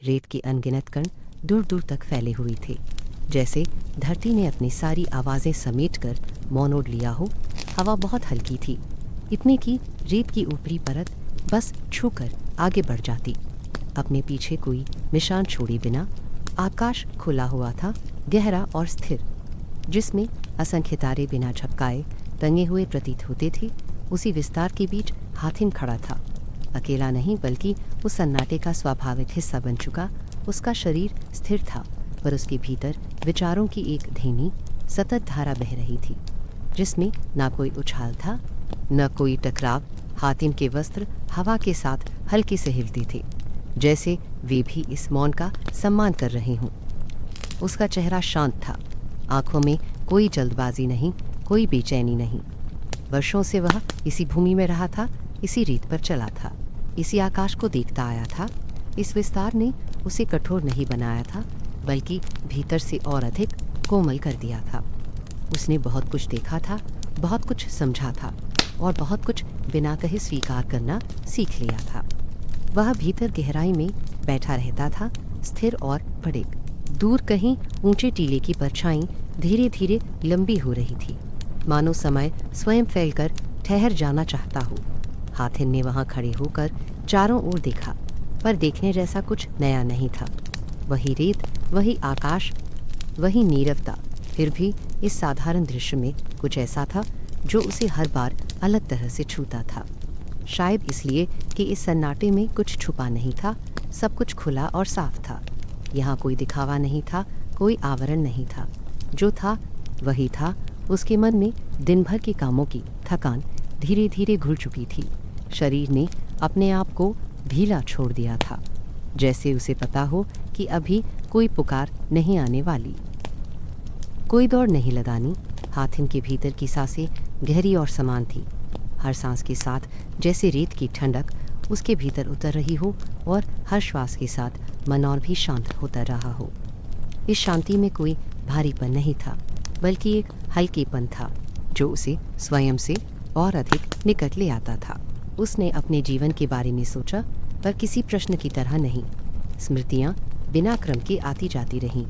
रेत के अनगिनत कण दूर दूर तक फैले हुए थे, जैसे धरती ने अपनी सारी आवाज़ें समेटकर मौन ओढ़ लिया हो। हवा बहुत हल्की थी, इतनी कि रेत की ऊपरी परत बस छूकर आगे बढ़ जाती, अपने पीछे कोई निशान छोड़े बिना। आकाश खुला हुआ था, गहरा और स्थिर, जिसमें असंख्य तारे बिना झपकाए टंगे हुए प्रतीत होते थे। उसी विस्तार के बीच हाथिम खड़ा था, अकेला नहीं बल्कि उस सन्नाटे का स्वाभाविक हिस्सा बन चुका। उसका शरीर स्थिर था, पर उसके भीतर विचारों की एक धीमी सतत धारा बह रही थी, जिसमें ना कोई उछाल था, न कोई टकराव। हातिम के वस्त्र हवा के साथ हल्के से हिलते थे, जैसे वे भी इस मौन का सम्मान कर रहे हों। उसका चेहरा शांत था, आंखों में कोई जल्दबाजी नहीं, कोई बेचैनी नहीं। वर्षों से वह इसी भूमि में रहा था, इसी रीत पर चला था, इसी आकाश को देखता आया था। इस विस्तार ने उसे कठोर नहीं बनाया था, बल्कि भीतर से और अधिक कोमल कर दिया था। उसने बहुत कुछ देखा था, बहुत कुछ समझा था, और बहुत कुछ बिना कहे स्वीकार करना सीख लिया था। वह भीतर गहराई में बैठा रहता था, स्थिर और पड़िक। दूर कहीं ऊंचे टीले की परछाई धीरे धीरे लंबी हो रही थी, मानो समय स्वयं फैलकर ठहर जाना चाहता हो। हाथिन ने वहां खड़े होकर चारों ओर देखा, पर देखने जैसा कुछ नया नहीं था। वही रेत, वही आकाश, वही नीरवता। फिर भी इस साधारण दृश्य में कुछ ऐसा था जो उसे हर बार अलग तरह से छूता था। शायद इसलिए कि इस सन्नाटे में कुछ छुपा नहीं था, सब कुछ खुला और साफ था। यहाँ कोई दिखावा नहीं था, कोई आवरण नहीं था। जो था वही था। उसके मन में दिन भर के कामों की थकान धीरे धीरे घुल चुकी थी। शरीर ने अपने आप को ढीला छोड़ दिया था, जैसे उसे पता हो कि अभी कोई पुकार नहीं आने वाली, कोई दौड़ नहीं लगानी। हाथिम के भीतर की सांसें गहरी और समान थी, हर सांस के साथ जैसे रेत की ठंडक उसके भीतर उतर रही हो, और हर श्वास के साथ मन और भी शांत होता रहा हो। इस शांति में कोई भारीपन नहीं था, बल्कि एक हल्केपन था जो उसे स्वयं से और अधिक निकट ले आता था। उसने अपने जीवन के बारे में सोचा, पर किसी प्रश्न की तरह नहीं। स्मृतियाँ बिना क्रम के आती जाती रहीं।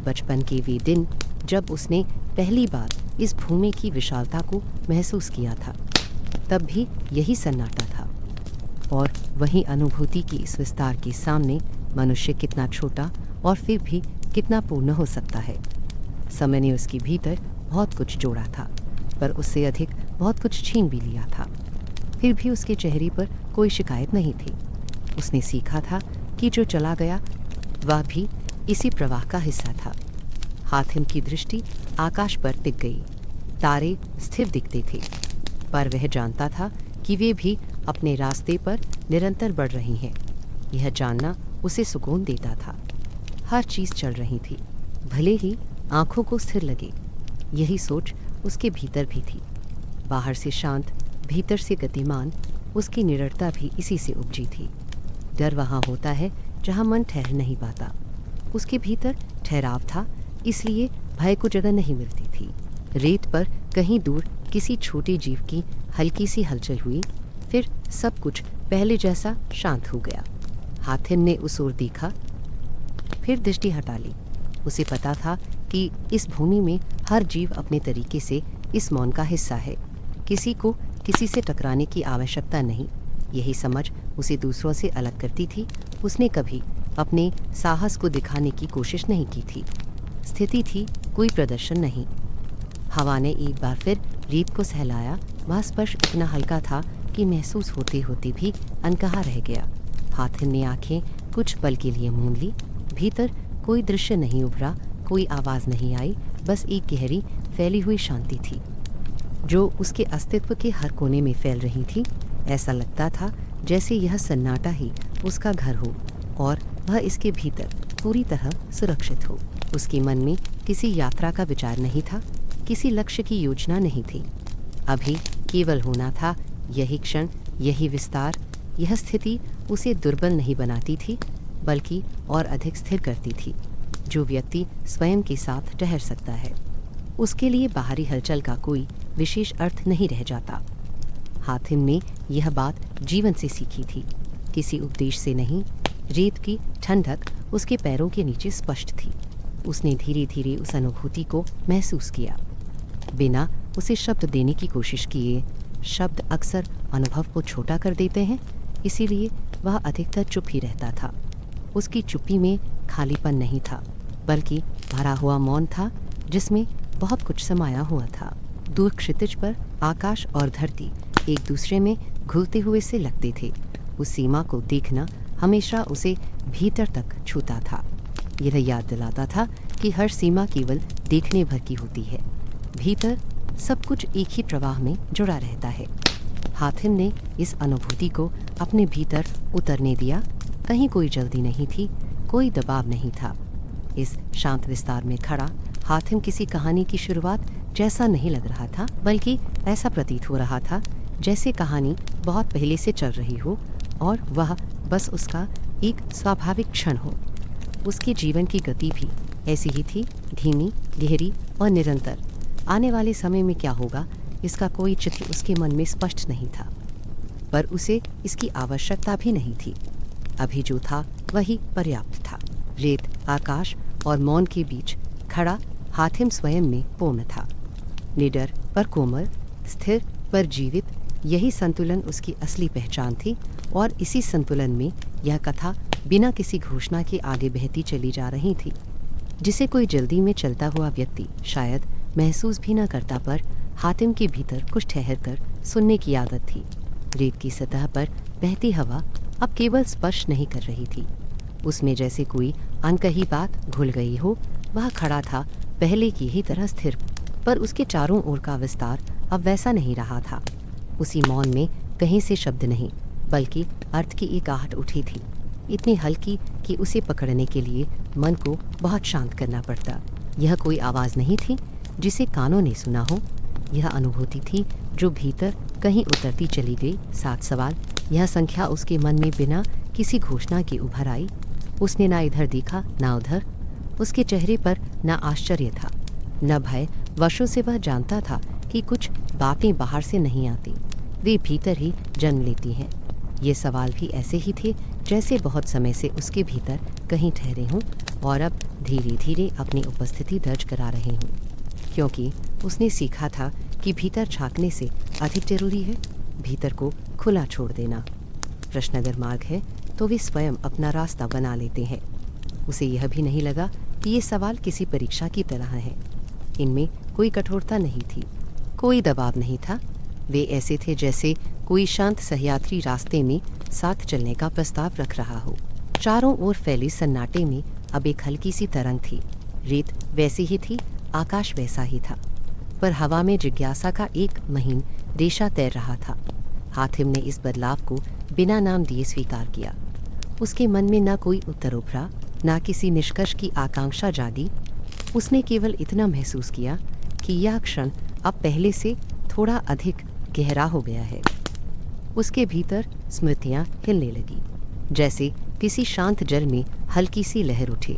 बचपन के वे दिन जब उसने पहली बार इस भूमि की विशालता को महसूस किया था, तब भी यही सन्नाटा था, और वही अनुभूति की इस विस्तार के सामने मनुष्य कितना छोटा और फिर भी कितना पूर्ण हो सकता है। समय ने उसके भीतर बहुत कुछ जोड़ा था, पर उससे अधिक बहुत कुछ छीन भी लिया था। फिर भी उसके चेहरे पर कोई शिकायत नहीं थी। उसने सीखा था कि जो चला गया वह भी इसी प्रवाह का हिस्सा था। हाथिम की दृष्टि आकाश पर टिक गई। तारे स्थिर दिखते थे, पर वह जानता था कि वे भी अपने रास्ते पर निरंतर बढ़ रही हैं। यह जानना उसे सुकून देता था। हर चीज़ चल रही थी, भले ही आंखों को स्थिर लगे। यही सोच उसके भीतर भी थी। बाहर से शांत, भीतर से गतिमान, उसकी निडरता भी इसी से उपजी थी। डर वहाँ होता है जहाँ मन ठहर नहीं पाता। उसके भीतर ठहराव था, इसलिए भय को जगह नहीं मिलती थी। रेत पर कहीं दूर किसी छोटे जीव की हल्की सी हलचल हुई, फिर सब कुछ पहले जैसा शांत हो गया। हाथिम ने उस ओर देखा, फिर दृष्टि हटा ली। उसे पता था कि इस भूमि में हर जीव अपने तरीके से इस मौन का हिस्सा है। किसी को किसी से टकराने की आवश्यकता नहीं। यही समझ उसे दूसरों से अलग करती थी। उसने कभी अपने साहस को दिखाने की कोशिश नहीं की थी। स्थिति थी, कोई प्रदर्शन नहीं। हवा ने एक बार फिर रेत को सहलाया। वह स्पर्श इतना हल्का था कि महसूस होते होते भी अनकहा रह गया। हाथिम ने आंखें कुछ पल के लिए मूंद ली। भीतर कोई दृश्य नहीं उभरा, कोई आवाज़ नहीं आई, बस एक गहरी फैली हुई शांति थी जो उसके अस्तित्व के हर कोने में फैल रही थी। ऐसा लगता था जैसे यह सन्नाटा ही उसका घर हो और वह इसके भीतर पूरी तरह सुरक्षित हो। उसके मन में किसी यात्रा का विचार नहीं था, किसी लक्ष्य की योजना नहीं थी। अभी केवल होना था। यही क्षण, यही विस्तार, यह स्थिति उसे दुर्बल नहीं बनाती थी, बल्कि और अधिक स्थिर करती थी। जो व्यक्ति स्वयं के साथ ठहर सकता है, उसके लिए बाहरी हलचल का कोई विशेष अर्थ नहीं रह जाता। हाथिम ने यह बात जीवन से सीखी थी, किसी उपदेश से नहीं। रेत की ठंडक उसके पैरों के नीचे स्पष्ट थी। उसने धीरे धीरे उस अनुभूति को महसूस किया, बिना उसे शब्द देने की कोशिश किए। शब्द अक्सर अनुभव को छोटा कर देते हैं, इसीलिए वह अधिकतर चुप ही रहता था। उसकी चुप्पी में खालीपन नहीं था, बल्कि भरा हुआ मौन था जिसमें बहुत कुछ समाया हुआ था। दूर क्षितिज पर आकाश और धरती एक दूसरे में घुलते हुए से लगते थे। उस सीमा को देखना हमेशा उसे भीतर तक छूता था। यह याद दिलाता था कि हर सीमा केवल देखने भर की होती है, भीतर सब कुछ एक ही प्रवाह में जुड़ा रहता है। हातिम ने इस अनुभूति को अपने भीतर उतरने दिया। कहीं कोई जल्दी नहीं थी, कोई दबाव नहीं था। इस शांत विस्तार में खड़ा हातिम किसी कहानी की शुरुआत जैसा नहीं लग रहा था, बल्कि ऐसा प्रतीत हो रहा था जैसे कहानी बहुत पहले से चल रही हो और वह बस उसका एक स्वाभाविक क्षण हो। उसके जीवन की गति भी ऐसी ही थी, धीमी, गहरी और निरंतर। आने वाले समय में क्या होगा, इसका कोई चित्र उसके मन में स्पष्ट नहीं था, पर उसे इसकी आवश्यकता भी नहीं थी। अभी जो था वही पर्याप्त था। रेत, आकाश और मौन के बीच खड़ा हातिम स्वयं में पूर्ण था। निडर पर कोमल, स्थिर पर जीवित, यही संतुलन उसकी असली पहचान थी। और इसी संतुलन में यह कथा बिना किसी घोषणा के आगे बहती चली जा रही थी, जिसे कोई जल्दी में चलता हुआ व्यक्ति शायद महसूस भी न करता, पर हातिम के भीतर कुछ ठहर कर सुनने की आदत थी। रेत की सतह पर बहती हवा अब केवल स्पर्श नहीं कर रही थी, उसमें जैसे कोई अनकही बात घुल गई हो। वह खड़ा था पहले की ही तरह स्थिर, पर उसके चारों ओर का विस्तार अब वैसा नहीं रहा था। उसी मौन में कहीं से शब्द नहीं, बल्कि अर्थ की एक आहट उठी थी, इतनी हल्की कि उसे पकड़ने के लिए मन को बहुत शांत करना पड़ता। यह कोई आवाज़ नहीं थी जिसे कानों ने सुना हो, यह अनुभूति थी जो भीतर कहीं उतरती चली गई। 7 सवाल, यह संख्या उसके मन में बिना किसी घोषणा के उभर आई। उसने ना इधर देखा ना उधर। उसके चेहरे पर न आश्चर्य था न भय। वर्षों से वह जानता था कि कुछ बातें बाहर से नहीं आती, वे भीतर ही जन्म लेती हैं। ये सवाल भी ऐसे ही थे जैसे बहुत समय से उसके भीतर कहीं ठहरे हों और अब धीरे धीरे अपनी उपस्थिति दर्ज करा रहे हों, क्योंकि उसने सीखा था कि भीतर झांकने से अधिक जरूरी है भीतर को खुला छोड़ देना। प्रश्न अगर मार्ग है तो वे स्वयं अपना रास्ता बना लेते हैं। उसे यह भी नहीं लगा कि ये सवाल किसी परीक्षा की तरह है। इनमें कोई कठोरता नहीं थी, कोई दबाव नहीं था। वे ऐसे थे जैसे कोई शांत सहयात्री रास्ते में साथ चलने का प्रस्ताव रख रहा हो। चारों ओर फैले सन्नाटे में अब एक हल्की सी तरंग थी। रेत वैसी ही थी, आकाश वैसा ही था, पर हवा में जिज्ञासा का एक महीन रेशा तैर रहा था। हातिम ने इस बदलाव को बिना नाम दिए स्वीकार किया। उसके मन में न कोई उत्तर उभरा, न किसी निष्कर्ष की आकांक्षा जागी। उसने केवल इतना महसूस किया कि यह क्षण अब पहले से थोड़ा अधिक गहरा हो गया है। उसके भीतर स्मृतियां हिलने लगी, जैसे किसी शांत जल में हल्की सी लहर उठे।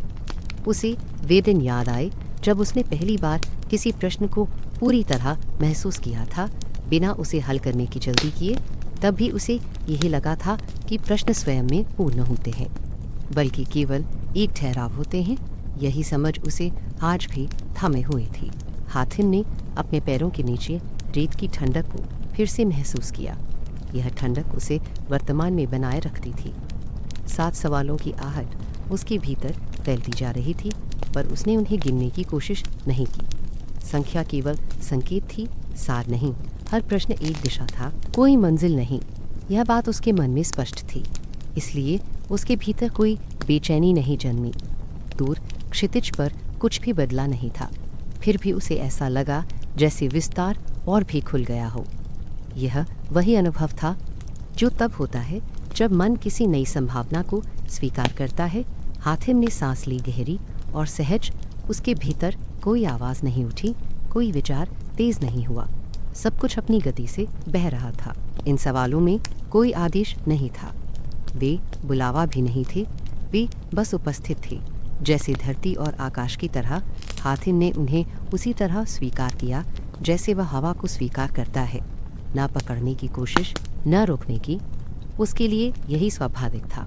उसे वे दिन याद आए जब उसने पहली बार किसी प्रश्न को पूरी तरह महसूस किया था, बिना उसे हल करने की जल्दी किए। तब भी उसे यही लगा था कि प्रश्न स्वयं में पूर्ण होते हैं, बल्कि केवल एक ठहराव होते हैं। यही समझ उसे आज भी थामे हुई थी। हातिम ने अपने पैरों के नीचे रेत की ठंडक को फिर से महसूस किया। यह ठंडक उसे वर्तमान में बनाए रखती थी। 7 सवालों की आहट उसके भीतर फैलती जा रही थी, पर उसने उन्हें गिनने की कोशिश नहीं की। संख्या केवल संकेत थी, सार नहीं। हर प्रश्न एक दिशा था, कोई मंजिल नहीं। यह बात उसके मन में स्पष्ट थी, इसलिए उसके भीतर कोई बेचैनी नहीं जन्मी। दूर क्षितिज पर कुछ भी बदला नहीं था, फिर भी उसे ऐसा लगा जैसे विस्तार और भी खुल गया हो। यह वही अनुभव था जो तब होता है जब मन किसी नई संभावना को स्वीकार करता है। हातिम ने सांस ली गहरी और सहज। उसके भीतर कोई आवाज़ नहीं उठी, कोई विचार तेज नहीं हुआ। सब कुछ अपनी गति से बह रहा था। इन सवालों में कोई आदेश नहीं था, वे बुलावा भी नहीं थे, वे बस उपस्थित थे, जैसे धरती और आकाश की तरह। हातिम ने उन्हें उसी तरह स्वीकार किया जैसे वह हवा को स्वीकार करता है, ना पकड़ने की कोशिश, न रोकने की। उसके लिए यही स्वाभाविक था।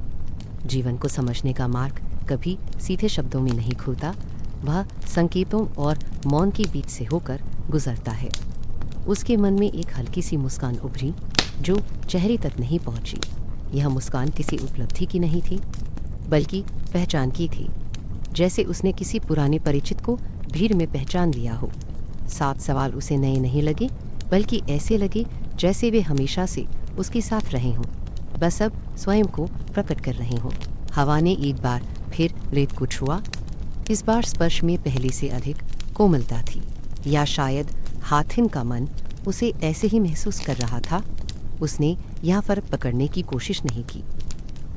जीवन को समझने का मार्ग कभी सीधे शब्दों में नहीं खुलता, वह संकेतों और मौन के बीच से होकर गुजरता है। उसके मन में एक हल्की सी मुस्कान उभरी जो चेहरे तक नहीं पहुंची। यह मुस्कान किसी उपलब्धि की नहीं थी, बल्कि पहचान की थी, जैसे उसने किसी पुराने परिचित को भीड़ में पहचान लिया हो। 7 सवाल उसे नए नहीं लगे, बल्कि ऐसे लगे जैसे वे हमेशा से उसके साथ रहे हों, बस अब स्वयं को प्रकट कर रहे हों। हवा ने एक बार फिर रेत को छुआ। इस बार स्पर्श में पहले से अधिक कोमलता थी, या शायद हाथिम का मन उसे ऐसे ही महसूस कर रहा था। उसने यह फर्क पकड़ने की कोशिश नहीं की।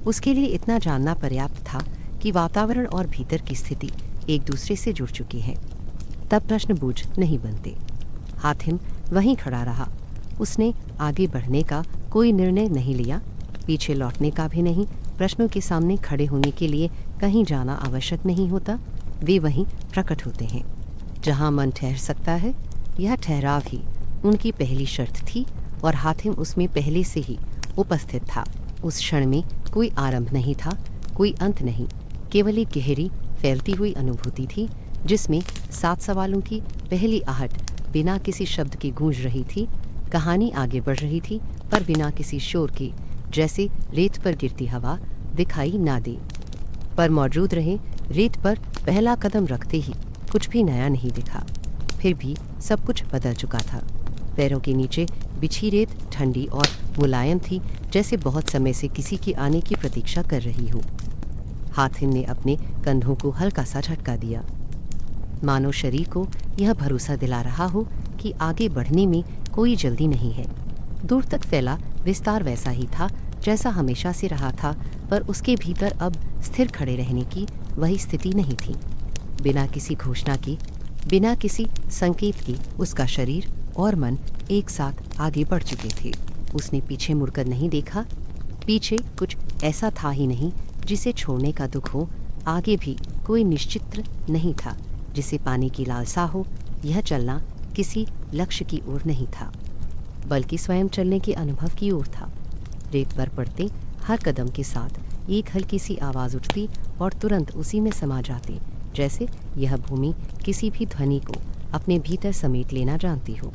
उसके लिए इतना जानना पर्याप्त था कि वातावरण और भीतर की स्थिति एक दूसरे से जुड़ चुकी हैं। तब प्रश्न बूझ नहीं बनते। हाथिम वहीं खड़ा रहा। उसने आगे बढ़ने का कोई निर्णय नहीं लिया, पीछे लौटने का भी नहीं। प्रश्नों के सामने खड़े होने के लिए कहीं जाना आवश्यक नहीं होता, वे वहीं प्रकट होते हैं जहां मन ठहर सकता है। यह ठहराव ही उनकी पहली शर्त थी और हाथिम उसमें पहले से ही उपस्थित था। उस क्षण में कोई आरंभ नहीं था, कोई अंत नहीं, केवल एक गहरी फैलती हुई अनुभूति थी जिसमें 7 सवालों की पहली आहट बिना किसी शब्द के गूंज रही थी। कहानी आगे बढ़ रही थी, पर बिना किसी शोर के, जैसे रेत पर गिरती हवा दिखाई ना दे। पर मौजूद रहे, रेत पर पहला कदम रखते ही कुछ भी नया नहीं दिखा। फिर भी सब कुछ बदल चुका था। पैरों के नीचे बिछी रेत ठंडी और मुलायम थी, जैसे बहुत समय से किसी के आने की प्रतीक्षा कर रही हो। हाथिम ने अपने कंधों को हल्का सा झटका दिया, मानो शरीर को यह भरोसा दिला रहा हो कि आगे बढ़ने में कोई जल्दी नहीं है। दूर तक फैला विस्तार वैसा ही था जैसा हमेशा से रहा था, पर उसके भीतर अब स्थिर खड़े रहने की वही स्थिति नहीं थी। बिना किसी घोषणा के, बिना किसी संकेत के उसका शरीर और मन एक साथ आगे बढ़ चुके थे। उसने पीछे मुड़कर नहीं देखा। पीछे कुछ ऐसा था ही नहीं जिसे छोड़ने का दुख हो। आगे भी कोई निश्चित नहीं था जिसे पाने की लालसा हो। यह चलना किसी लक्ष्य की ओर नहीं था, बल्कि स्वयं चलने के अनुभव की ओर था। रेत पर पड़ते हर कदम के साथ एक हल्की सी आवाज़ उठती और तुरंत उसी में समा जाती, जैसे यह भूमि किसी भी ध्वनि को अपने भीतर समेट लेना जानती हो।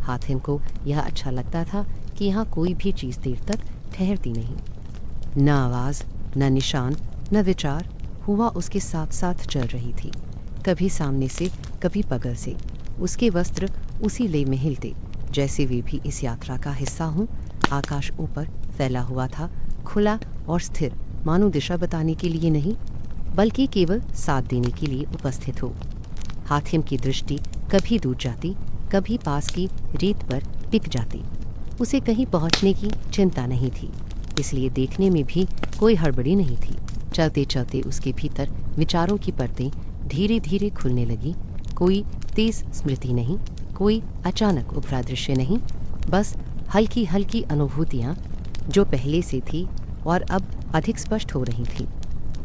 हाथिम को यह अच्छा लगता था कि यहाँ कोई भी चीज़ देर तक ठहरती नहीं। न आवाज़, न निशान, न विचार, हुआ उसके साथ साथ चल रही थी, कभी सामने से, कभी बगल से। उसके वस्त्र उसी लय में हिलते, जैसे वे भी इस यात्रा का हिस्सा हों। आकाश ऊपर फैला हुआ था, खुला और स्थिर, मानो दिशा बताने के लिए नहीं, बल्कि केवल साथ देने के लिए उपस्थित हो। हाथिम की दृष्टि कभी दूर जाती, कभी पास की रेत पर टिक जाती। उसे कहीं पहुंचने की चिंता नहीं थी, इसलिए देखने में भी कोई हड़बड़ी नहीं थी। चलते चलते उसके भीतर विचारों की परतें धीरे धीरे खुलने लगी। कोई तेज स्मृति नहीं, कोई अचानक उभरा दृश्य नहीं, बस हल्की हल्की अनुभूतियाँ जो पहले से थी और अब अधिक स्पष्ट हो रही थी।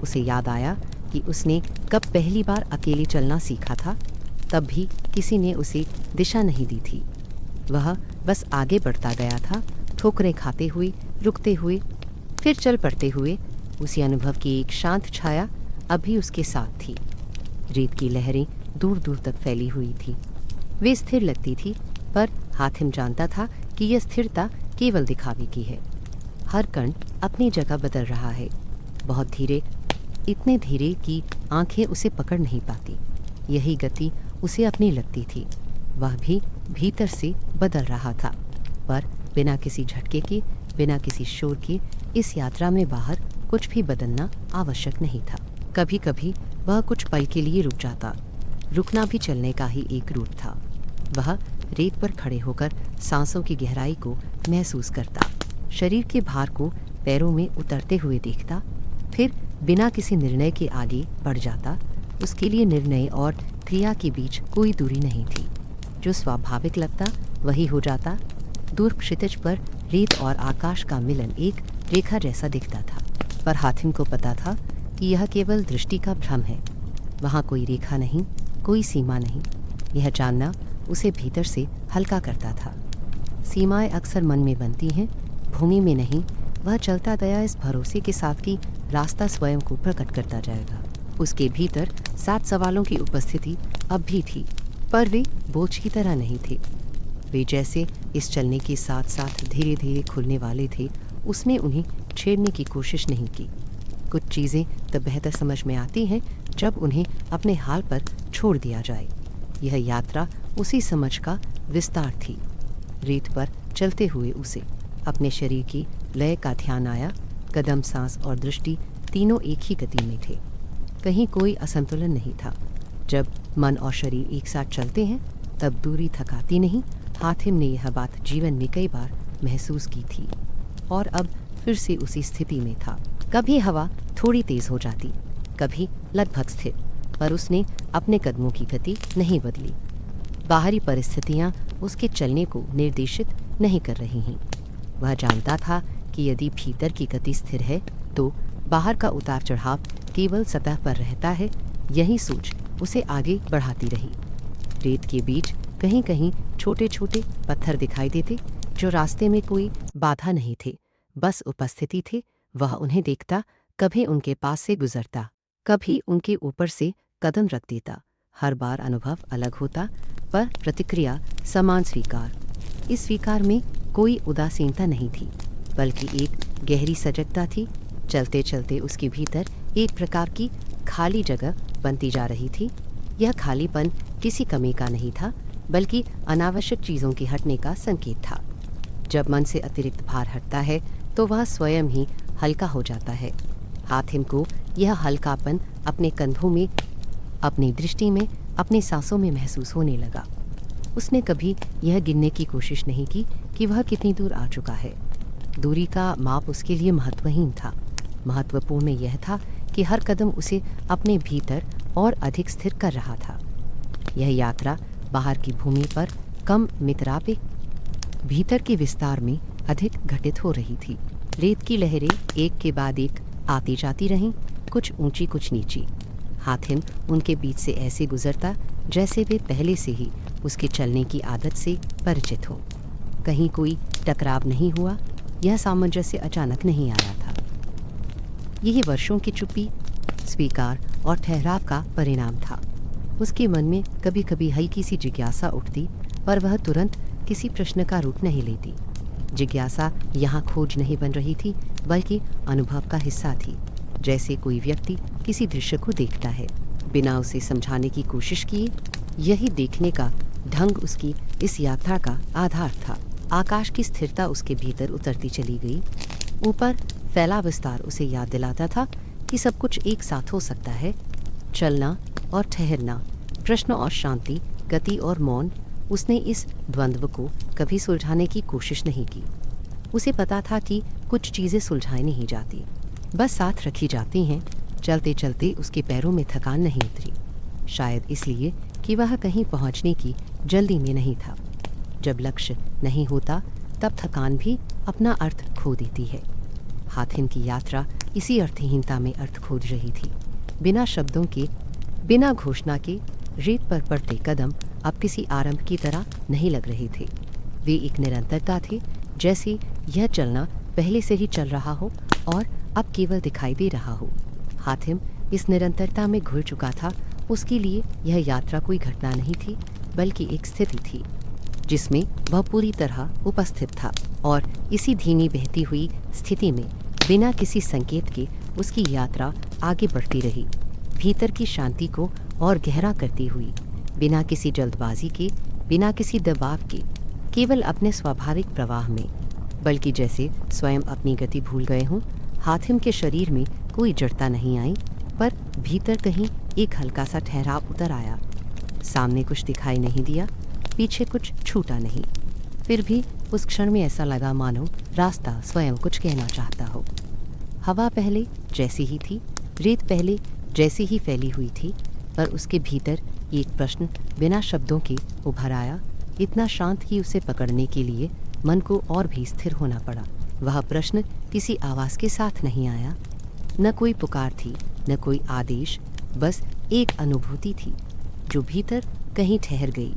उसे याद आया कि उसने कब पहली बार अकेले चलना सीखा था। तब भी किसी ने उसे दिशा नहीं दी थी। वह बस आगे बढ़ता गया था, ठोकरें खाते हुए, रुकते हुए, फिर चल पड़ते हुए। उसी अनुभव की एक शांत छाया अभी उसके साथ थी। रेत की लहरें दूर दूर तक फैली हुई थी। वे स्थिर लगती थी, पर हाथिम जानता था कि यह स्थिरता केवल दिखावे की है। हर कण अपनी जगह बदल रहा है, बहुत धीरे, इतने धीरे कि आंखें उसे पकड़ नहीं पाती। यही गति उसे अपनी लगती थी। वह भी भीतर से बदल रहा था, पर बिना किसी झटके के, बिना किसी शोर के। इस यात्रा में बाहर कुछ भी बदलना आवश्यक नहीं था। कभी कभी वह कुछ पल के लिए रुक जाता। रुकना भी चलने का ही एक रूप था। वह रेत पर खड़े होकर सांसों की गहराई को महसूस करता, शरीर के भार को पैरों में उतरते हुए देखता, फिर बिना किसी निर्णय के आगे बढ़ जाता। उसके लिए निर्णय और क्रिया के बीच कोई दूरी नहीं थी। जो स्वाभाविक लगता वही हो जाता। दूर क्षितिज पर रेत और आकाश का मिलन एक रेखा जैसा दिखता था, पर हाथिम को पता था कि यह केवल दृष्टि का भ्रम है। वहाँ कोई रेखा नहीं, कोई सीमा नहीं। यह जानना उसे भीतर से हल्का करता था। सीमाएं अक्सर मन में बनती हैं, भूमि में नहीं। वह चलता गया इस भरोसे के साथ कि रास्ता स्वयं को प्रकट करता जाएगा। उसके भीतर 7 सवालों की उपस्थिति अब भी थी, पर वे बोझ की तरह नहीं थे। वे जैसे इस चलने के साथ साथ धीरे धीरे खुलने वाले थे। उसने उन्हें छेड़ने की कोशिश नहीं की। कुछ चीज़ें तब बेहतर समझ में आती हैं जब उन्हें अपने हाल पर छोड़ दिया जाए। यह यात्रा उसी समझ का विस्तार थी। रेत पर चलते हुए उसे अपने शरीर की लय का ध्यान आया। कदम, सांस और दृष्टि तीनों एक ही गति में थे। कहीं कोई असंतुलन नहीं था। जब मन और शरीर एक साथ चलते हैं तब दूरी थकाती नहीं। हातिम ने यह बात जीवन में कई बार महसूस की थी और अब फिर से उसी स्थिति में था। कभी हवा थोड़ी तेज हो जाती, कभी लगभग स्थिर, पर उसने अपने कदमों की गति नहीं बदली। बाहरी परिस्थितियां उसके चलने को निर्देशित नहीं कर रही हैं। वह जानता था कि यदि भीतर की गति स्थिर है तो बाहर का उतार चढ़ाव केवल सतह पर रहता है। यही सोच उसे आगे बढ़ाती रही। रेत के बीच कहीं कहीं छोटे छोटे पत्थर दिखाई देते, जो रास्ते में कोई बाधा नहीं थे, बस उपस्थिति थे। वह उन्हें देखता, कभी उनके पास से गुजरता, कभी उनके ऊपर से कदम रख देता। हर बार अनुभव अलग होता, पर प्रतिक्रिया समान स्वीकार। इस स्वीकार में कोई उदासीनता नहीं थी, बल्कि एक गहरी सजगता थी। चलते चलते उसके भीतर एक प्रकार की खाली जगह बनती जा रही थी। यह खालीपन किसी कमी का नहीं था, बल्कि अनावश्यक चीज़ों के हटने का संकेत था। जब मन से अतिरिक्त भार हटता है तो वह स्वयं ही हल्का हो जाता है। हातिम को यह हल्कापन अपने कंधों में, अपनी दृष्टि में, अपनी सांसों में महसूस होने लगा। उसने कभी यह गिनने की कोशिश नहीं की कि वह कितनी दूर आ चुका है। दूरी का माप उसके लिए महत्वहीन था। महत्वपूर्ण यह था कि हर कदम उसे अपने भीतर और अधिक स्थिर कर रहा था। यह यात्रा बाहर की भूमि पर कम मितरापे, भीतर के विस्तार में अधिक घटित हो रही थी। रेत की लहरें एक के बाद एक आती जाती रहीं, कुछ ऊंची कुछ नीची। हातिम उनके बीच से ऐसे गुजरता जैसे वे पहले से ही उसके चलने की आदत से परिचित हो। कहीं कोई टकराव नहीं हुआ। यह सामंजस्य अचानक नहीं आया था। यही वर्षों की चुप्पी, स्वीकार और ठहराव का परिणाम था। उसके मन में कभी कभी हल्की सी जिज्ञासा उठती, पर वह तुरंत किसी प्रश्न का रूप नहीं लेती। जिज्ञासा यहाँ खोज नहीं बन रही थी, बल्कि अनुभव का हिस्सा थी। जैसे कोई व्यक्ति किसी दृश्य को देखता है बिना उसे समझाने की कोशिश किए। यही देखने का ढंग उसकी इस यात्रा का आधार था। आकाश की स्थिरता उसके भीतर उतरती चली गई। ऊपर फैला विस्तार उसे याद दिलाता था कि सब कुछ एक साथ हो सकता है। चलना और ठहरना, प्रश्न और शांति, गति और मौन। उसने इस द्वंद्व को कभी सुलझाने की कोशिश नहीं की। उसे पता था कि कुछ चीज़ें सुलझाई नहीं जाती, बस साथ रखी जाती हैं। चलते चलते उसके पैरों में थकान नहीं उतरी, शायद इसलिए कि वह कहीं पहुंचने की जल्दी में नहीं था। जब लक्ष्य नहीं होता तब थकान भी अपना अर्थ खो देती है। हातिम की यात्रा इसी अर्थहीनता में अर्थ खोज रही थी। बिना शब्दों के, बिना घोषणा के रेत पर पड़ते कदम अब किसी आरंभ की तरह नहीं लग रहे थे। वे एक निरंतरता थे, जैसे यह चलना पहले से ही चल रहा हो और अब केवल दिखाई दे रहा हो। हातिम इस निरंतरता में घुल चुका था। उसके लिए यह यात्रा कोई घटना नहीं थी, बल्कि एक स्थिति थी जिसमें वह पूरी तरह उपस्थित था। और इसी धीमी बहती हुई स्थिति में बिना किसी संकेत के उसकी यात्रा आगे बढ़ती रही, भीतर की शांति को और गहरा करती हुई, बिना किसी जल्दबाजी के, बिना किसी दबाव के, केवल अपने स्वाभाविक प्रवाह में। बल्कि जैसे स्वयं अपनी गति भूल गए हों। हातिम के शरीर में कोई जड़ता नहीं आई, पर भीतर कहीं एक हल्का सा ठहराव उतर आया। सामने कुछ दिखाई नहीं दिया, पीछे कुछ छूटा नहीं। फिर भी उस क्षण में ऐसा लगा मानो रास्ता स्वयं कुछ कहना चाहता हो। हवा पहले जैसी ही थी, रेत पहले जैसी ही फैली हुई थी, पर उसके भीतर एक प्रश्न बिना शब्दों के उभर आया, इतना शांत कि उसे पकड़ने के लिए मन को और भी स्थिर होना पड़ा। वह प्रश्न किसी आवाज़ के साथ नहीं आया, न कोई पुकार थी, न कोई आदेश, बस एक अनुभूति थी जो भीतर कहीं ठहर गई।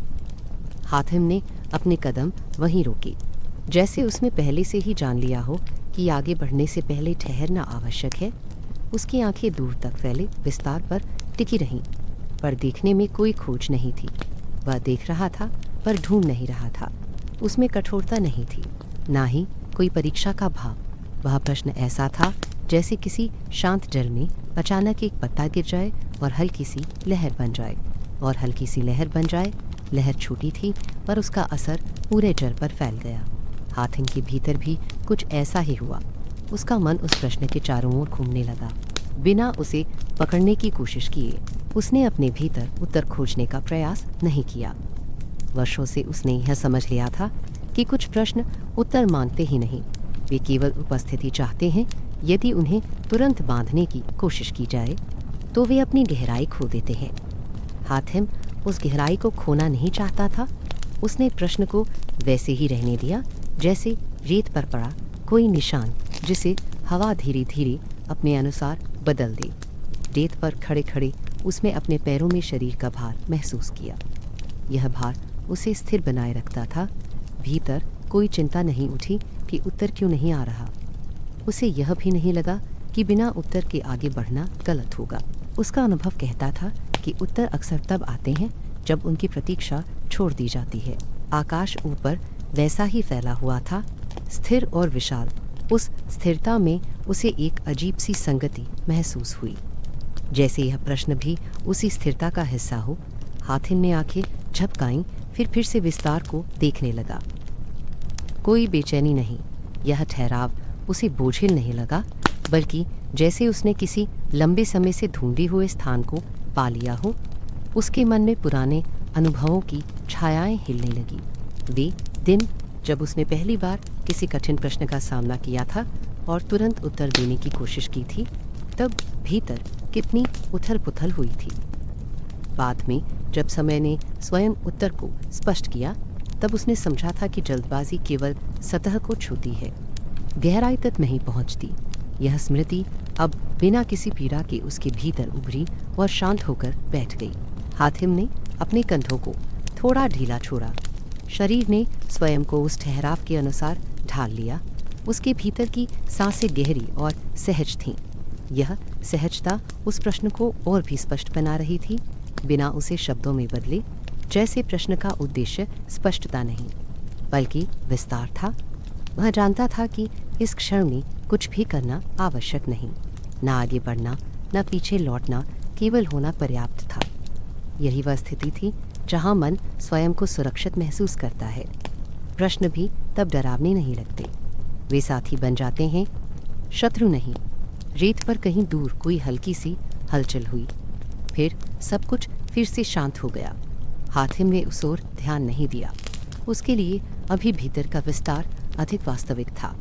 हातिम ने अपने कदम वहीं रोके, जैसे उसने पहले से ही जान लिया हो कि आगे बढ़ने से पहले ठहरना आवश्यक है, उसकी आंखें दूर तक फैले विस्तार पर टिकी रहीं, पर देखने में कोई खोज नहीं थी। वह देख रहा था पर ढूंढ नहीं रहा था। उसमें कठोरता नहीं थी, ना ही कोई परीक्षा का भाव। वह प्रश्न ऐसा था जैसे किसी शांत जल में अचानक एक पत्ता गिर जाए और हल्की सी लहर बन जाए, और हल्की सी लहर बन जाए। लहर छोटी थी पर उसका असर पूरे जल पर फैल गया। हाथिम के भीतर भी कुछ ऐसा ही हुआ। उसका मन उस प्रश्न के चारों ओर घूमने लगा। बिना उसे पकड़ने की कोशिश किए उसने अपने भीतर उत्तर खोजने का प्रयास नहीं किया। वर्षों से उसने यह समझ लिया था कि कुछ प्रश्न उत्तर मांगते ही नहीं, वे केवल उपस्थिति चाहते हैं। यदि उन्हें तुरंत बांधने की कोशिश की जाए तो वे अपनी गहराई खो देते हैं। हाथिम उस गहराई को खोना नहीं चाहता था। उसने प्रश्न को वैसे ही रहने दिया जैसे रेत पर पड़ा कोई निशान, जिसे हवा धीरे धीरे अपने अनुसार बदल दे। रेत पर खड़े खड़े उसने अपने पैरों में शरीर का भार महसूस किया। यह भार उसे स्थिर बनाए रखता था। भीतर कोई चिंता नहीं उठी कि उत्तर क्यों नहीं आ रहा। उसे यह भी नहीं लगा कि बिना उत्तर के आगे बढ़ना गलत होगा। उसका अनुभव कहता था कि उत्तर अक्सर तब आते हैं जब उनकी प्रतीक्षा छोड़ दी जाती है। आकाश ऊपर वैसा ही फैला हुआ था, स्थिर और विशाल। उस स्थिरता में उसे एक अजीब सी संगति महसूस हुई, जैसे यह प्रश्न भी उसी स्थिरता का हिस्सा हो। हाथिम ने आंखें झपकाईं, फिर से विस्तार को देखने लगा। कोई बेचैनी नहीं। यह ठहराव उसे बोझिल नहीं लगा, बल्कि जैसे उसने किसी लंबे समय से ढूंढे हुए स्थान को पा लिया हो। उसके मन में पुराने अनुभवों की छायाएं हिलने लगी। वे दिन जब उसने पहली बार किसी कठिन प्रश्न का सामना किया था और तुरंत उत्तर देने की कोशिश की थी, तब भीतर कितनी उथल पुथल हुई थी। बाद में जब समय ने स्वयं उत्तर को स्पष्ट किया, तब उसने समझा था कि जल्दबाजी केवल सतह को छूती है, गहराई तक नहीं पहुंचती। यह स्मृति अब बिना किसी पीड़ा के उसके भीतर उभरी और शांत होकर बैठ गई। हाथिम ने अपने कंधों को थोड़ा ढीला छोड़ा। शरीर ने स्वयं को उस ठहराव के अनुसार ढाल लिया। उसके भीतर की सांसें गहरी और सहज थीं। यह सहजता उस प्रश्न को और भी स्पष्ट बना रही थी, बिना उसे शब्दों में बदले। जैसे प्रश्न का उद्देश्य स्पष्टता नहीं, बल्कि विस्तार था। वह जानता था कि इस क्षण में कुछ भी करना आवश्यक नहीं। न आगे बढ़ना, न पीछे लौटना, केवल होना पर्याप्त था। यही वह स्थिति थी जहाँ मन स्वयं को सुरक्षित महसूस करता है। प्रश्न भी तब डरावने नहीं लगते। वे साथी बन जाते हैं, शत्रु नहीं। रेत पर कहीं दूर कोई हल्की सी हलचल हुई, फिर सब कुछ फिर से शांत हो गया। हाथिम ने उस ओर ध्यान नहीं दिया। उसके लिए अभी भीतर का विस्तार अधिक वास्तविक था।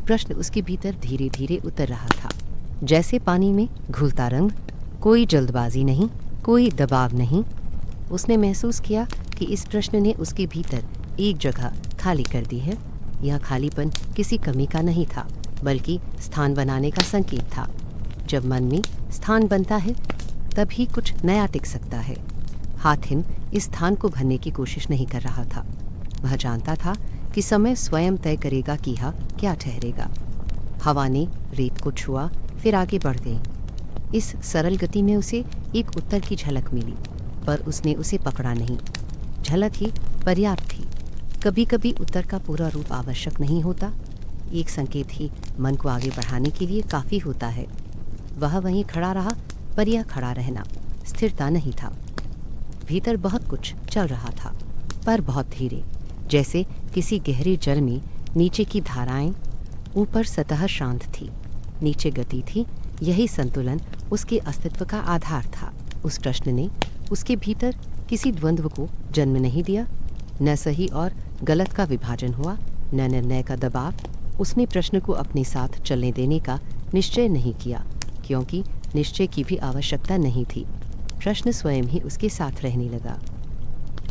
प्रश्न उसके भीतर धीरे धीरे उतर रहा था, जैसे पानी में घुलता रंग। कोई जल्दबाजी नहीं, कोई दबाव नहीं। उसने महसूस किया कि इस प्रश्न ने उसके भीतर एक जगह खाली कर दी है। यह खालीपन किसी कमी का नहीं था, बल्कि स्थान बनाने का संकेत था। जब मन में स्थान बनता है तभी कुछ नया टिक सकता है। हाथिम इस स्थान को भरने की कोशिश नहीं कर रहा था। वह जानता था कि समय स्वयं तय करेगा कि यह क्या ठहरेगा। हवा ने रेत को छुआ, फिर आगे बढ़ गई। इस सरल गति में उसे एक उत्तर की झलक मिली, पर उसने उसे पकड़ा नहीं। झलक ही पर्याप्त थी। कभी कभी उत्तर का पूरा रूप आवश्यक नहीं होता। एक संकेत ही मन को आगे बढ़ाने के लिए काफ़ी होता है। वह वहीं खड़ा रहा, पर यह खड़ा रहना स्थिरता नहीं था। भीतर बहुत कुछ चल रहा था, पर बहुत धीरे, जैसे किसी गहरे जल में नीचे की धाराएं। ऊपर सतह शांत थी, नीचे गति थी। यही संतुलन उसके अस्तित्व का आधार था। उस प्रश्न ने उसके भीतर किसी द्वंद्व को जन्म नहीं दिया। न सही और गलत का विभाजन हुआ, न निर्णय का दबाव। उसने प्रश्न को अपने साथ चलने देने का निश्चय नहीं किया, क्योंकि निश्चय की भी आवश्यकता नहीं थी। प्रश्न स्वयं ही उसके साथ रहने लगा।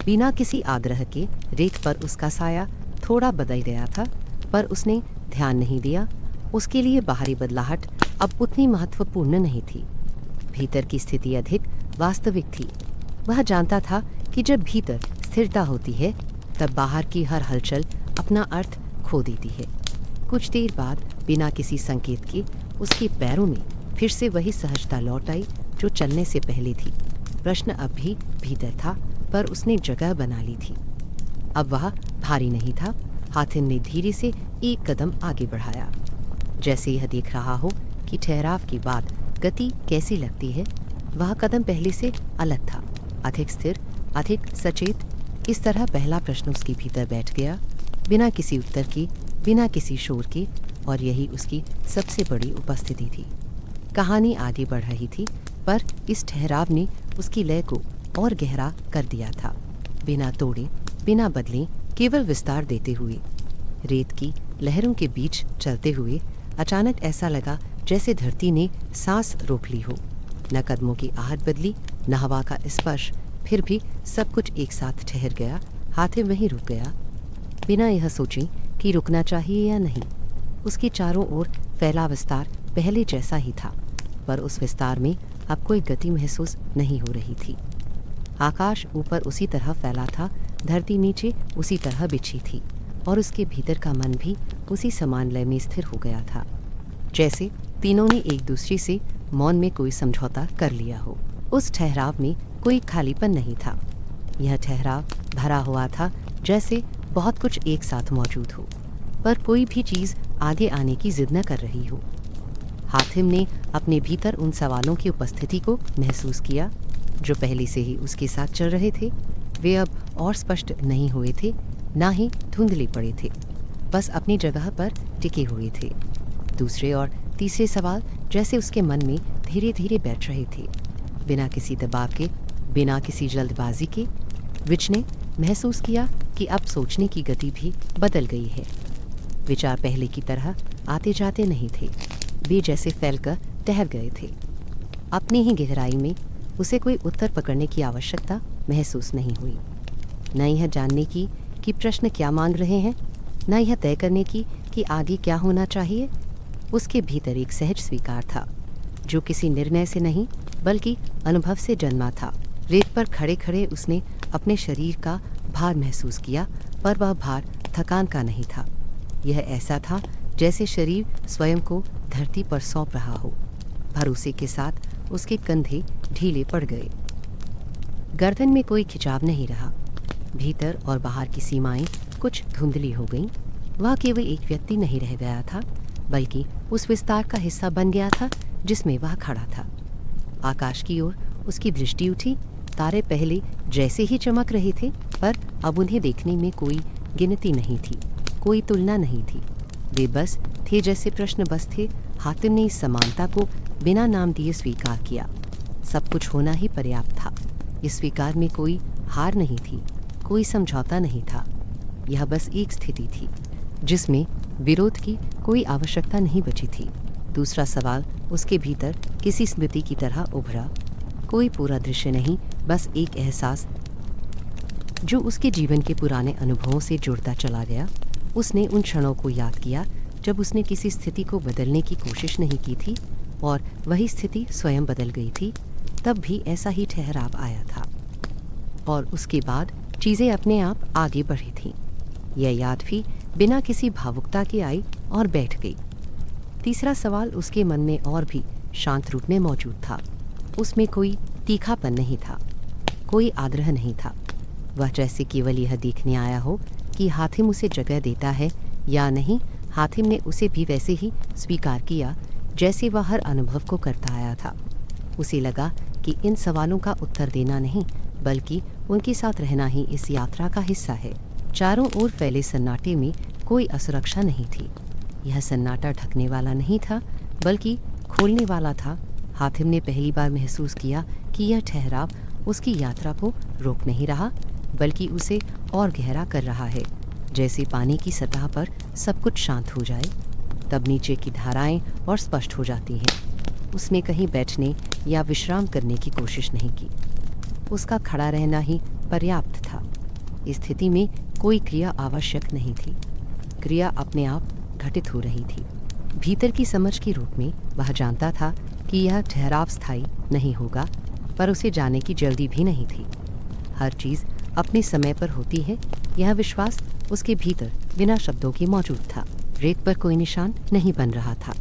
बिना किसी आग्रह के रेत पर उसका साया थोड़ा बदल गया था, पर उसने ध्यान नहीं दिया। उसके लिए बाहरी बदलाहट अब उतनी महत्वपूर्ण नहीं थी। भीतर की स्थिति अधिक वास्तविक थी। वह जानता था कि जब भीतर स्थिरता होती है, तब बाहर की हर हलचल अपना अर्थ खो देती है। कुछ देर बाद बिना किसी संकेत के उसके पैरों में फिर से वही सहजता लौट आई जो चलने से पहले थी। प्रश्न अब भी भीतर था, पर उसने जगह बना ली थी। अब वह भारी नहीं था। हातिम ने धीरे से एक कदम आगे बढ़ाया, जैसे यह देख रहा हो कि ठहराव के बाद गति कैसी लगती है। वह कदम पहले से अलग था, अधिक स्थिर, अधिक सचेत। इस तरह पहला प्रश्न उसके भीतर बैठ गया, बिना किसी उत्तर के, बिना किसी शोर के, और यही उसकी सबसे बड़ी उपस्थिति थी। कहानी आगे बढ़ रही थी, पर इस ठहराव ने उसकी लय को और गहरा कर दिया था। बिना तोड़े, बिना बदले, केवल विस्तार देते हुए, रेत की लहरों के बीच चलते हुए अचानक ऐसा लगा जैसे धरती ने सांस रोक ली हो। न कदमों की आहट बदली, न हवा का स्पर्श, फिर भी सब कुछ एक साथ ठहर गया। हातिम वहीं रुक गया, बिना यह सोचे कि रुकना चाहिए या नहीं। उसके चारों ओर फैला विस्तार पहले जैसा ही था, पर उस विस्तार में अब कोई गति महसूस नहीं हो रही थी। आकाश ऊपर उसी तरह फैला था, धरती नीचे उसी तरह बिछी थी, और उसके भीतर का मन भी उसी समान लय में स्थिर हो गया था, जैसे तीनों ने एक दूसरे से मौन में कोई समझौता कर लिया हो। उस ठहराव में कोई खालीपन नहीं था। यह ठहराव भरा हुआ था, जैसे बहुत कुछ एक साथ मौजूद हो, पर कोई भी चीज़ आगे आने की जिद न कर रही हो। हातिम ने अपने भीतर उन सवालों की उपस्थिति को महसूस किया जो पहले से ही उसके साथ चल रहे थे। वे अब और स्पष्ट नहीं हुए थे, ना ही धुंधले पड़े थे, बस अपनी जगह पर टिके हुए थे। दूसरे और तीसरे सवाल जैसे उसके मन में धीरे धीरे बैठ रहे थे, बिना किसी दबाव के, बिना किसी जल्दबाजी के। विच ने महसूस किया कि अब सोचने की गति भी बदल गई है। विचार पहले की तरह आते जाते नहीं थे, वे जैसे फैलकर ठहर गए थे। अपनी ही गहराई में उसे कोई उत्तर पकड़ने की आवश्यकता महसूस नहीं हुई, न यह जानने की कि प्रश्न क्या मांग रहे हैं, न यह तय करने की कि आगे क्या होना चाहिए। उसके भीतर एक सहज स्वीकार था, जो किसी निर्णय से नहीं बल्कि अनुभव से जन्मा था। रेत पर खड़े खड़े उसने अपने शरीर का भार महसूस किया, पर वह भार थकान का नहीं था। यह ऐसा था जैसे शरीर स्वयं को धरती पर सौंप रहा हो। भरोसे के साथ उसके कंधे ढीले पड़ गए। गर्दन में कोई खिंचाव नहीं रहा। भीतर और बाहर की सीमाएं कुछ धुंधली हो गईं। वह केवल एक व्यक्ति नहीं रह गया था, बल्कि उस विस्तार का हिस्सा बन गया था जिसमें वह खड़ा था। आकाश की ओर उसकी दृष्टि उठी। तारे पहले जैसे ही चमक रहे थे, पर अब उन्हें देखने में कोई गिनती नहीं थी, कोई तुलना नहीं थी। वे बस थे जैसे प्रश्न बस थे। हातिम ने इस समानता को बिना नाम दिए स्वीकार किया। सब कुछ होना ही पर्याप्त था। इस स्वीकार में कोई हार नहीं थी, कोई समझौता नहीं था। यह बस एक स्थिति थी जिसमें विरोध की कोई आवश्यकता नहीं बची थी। दूसरा सवाल उसके भीतर किसी स्मृति की तरह उभरा, कोई पूरा दृश्य नहीं, बस एक एहसास जो उसके जीवन के पुराने अनुभवों से जुड़ता चला गया। उसने उन क्षणों को याद किया जब उसने किसी स्थिति को बदलने की कोशिश नहीं की थी और वही स्थिति स्वयं बदल गई थी। तब भी ऐसा ही ठहराव आया था, और उसके बाद चीज़ें अपने आप आगे बढ़ी थीं। यह याद भी बिना किसी भावुकता के आई और बैठ गई। तीसरा सवाल उसके मन में और भी शांत रूप में मौजूद था। उसमें कोई तीखापन नहीं था, कोई आग्रह नहीं था। वह जैसे केवल यह देखने आया हो कि हातिम उसे जगह देता है या नहीं। हातिम ने उसे भी वैसे ही स्वीकार किया जैसे वह हर अनुभव को करता आया था। उसे लगा कि इन सवालों का उत्तर देना नहीं, बल्कि उनके साथ रहना ही इस यात्रा का हिस्सा है। चारों ओर फैले सन्नाटे में कोई असुरक्षा नहीं थी। यह सन्नाटा ढकने वाला नहीं था, बल्कि खोलने वाला था। हातिम ने पहली बार महसूस किया कि यह ठहराव उसकी यात्रा को रोक नहीं रहा, बल्कि उसे और गहरा कर रहा है। जैसे पानी की सतह पर सब कुछ शांत हो जाए, तब नीचे की धाराएं और स्पष्ट हो जाती हैं। उसने कहीं बैठने या विश्राम करने की कोशिश नहीं की। उसका खड़ा रहना ही पर्याप्त था। इस स्थिति में कोई क्रिया आवश्यक नहीं थी। क्रिया अपने आप घटित हो रही थी। भीतर की समझ के रूप में वह जानता था कि यह ठहराव स्थायी नहीं होगा, पर उसे जाने की जल्दी भी नहीं थी। हर चीज़ अपने समय पर होती है, यह विश्वास उसके भीतर बिना शब्दों के मौजूद था। रेत पर कोई निशान नहीं बन रहा था,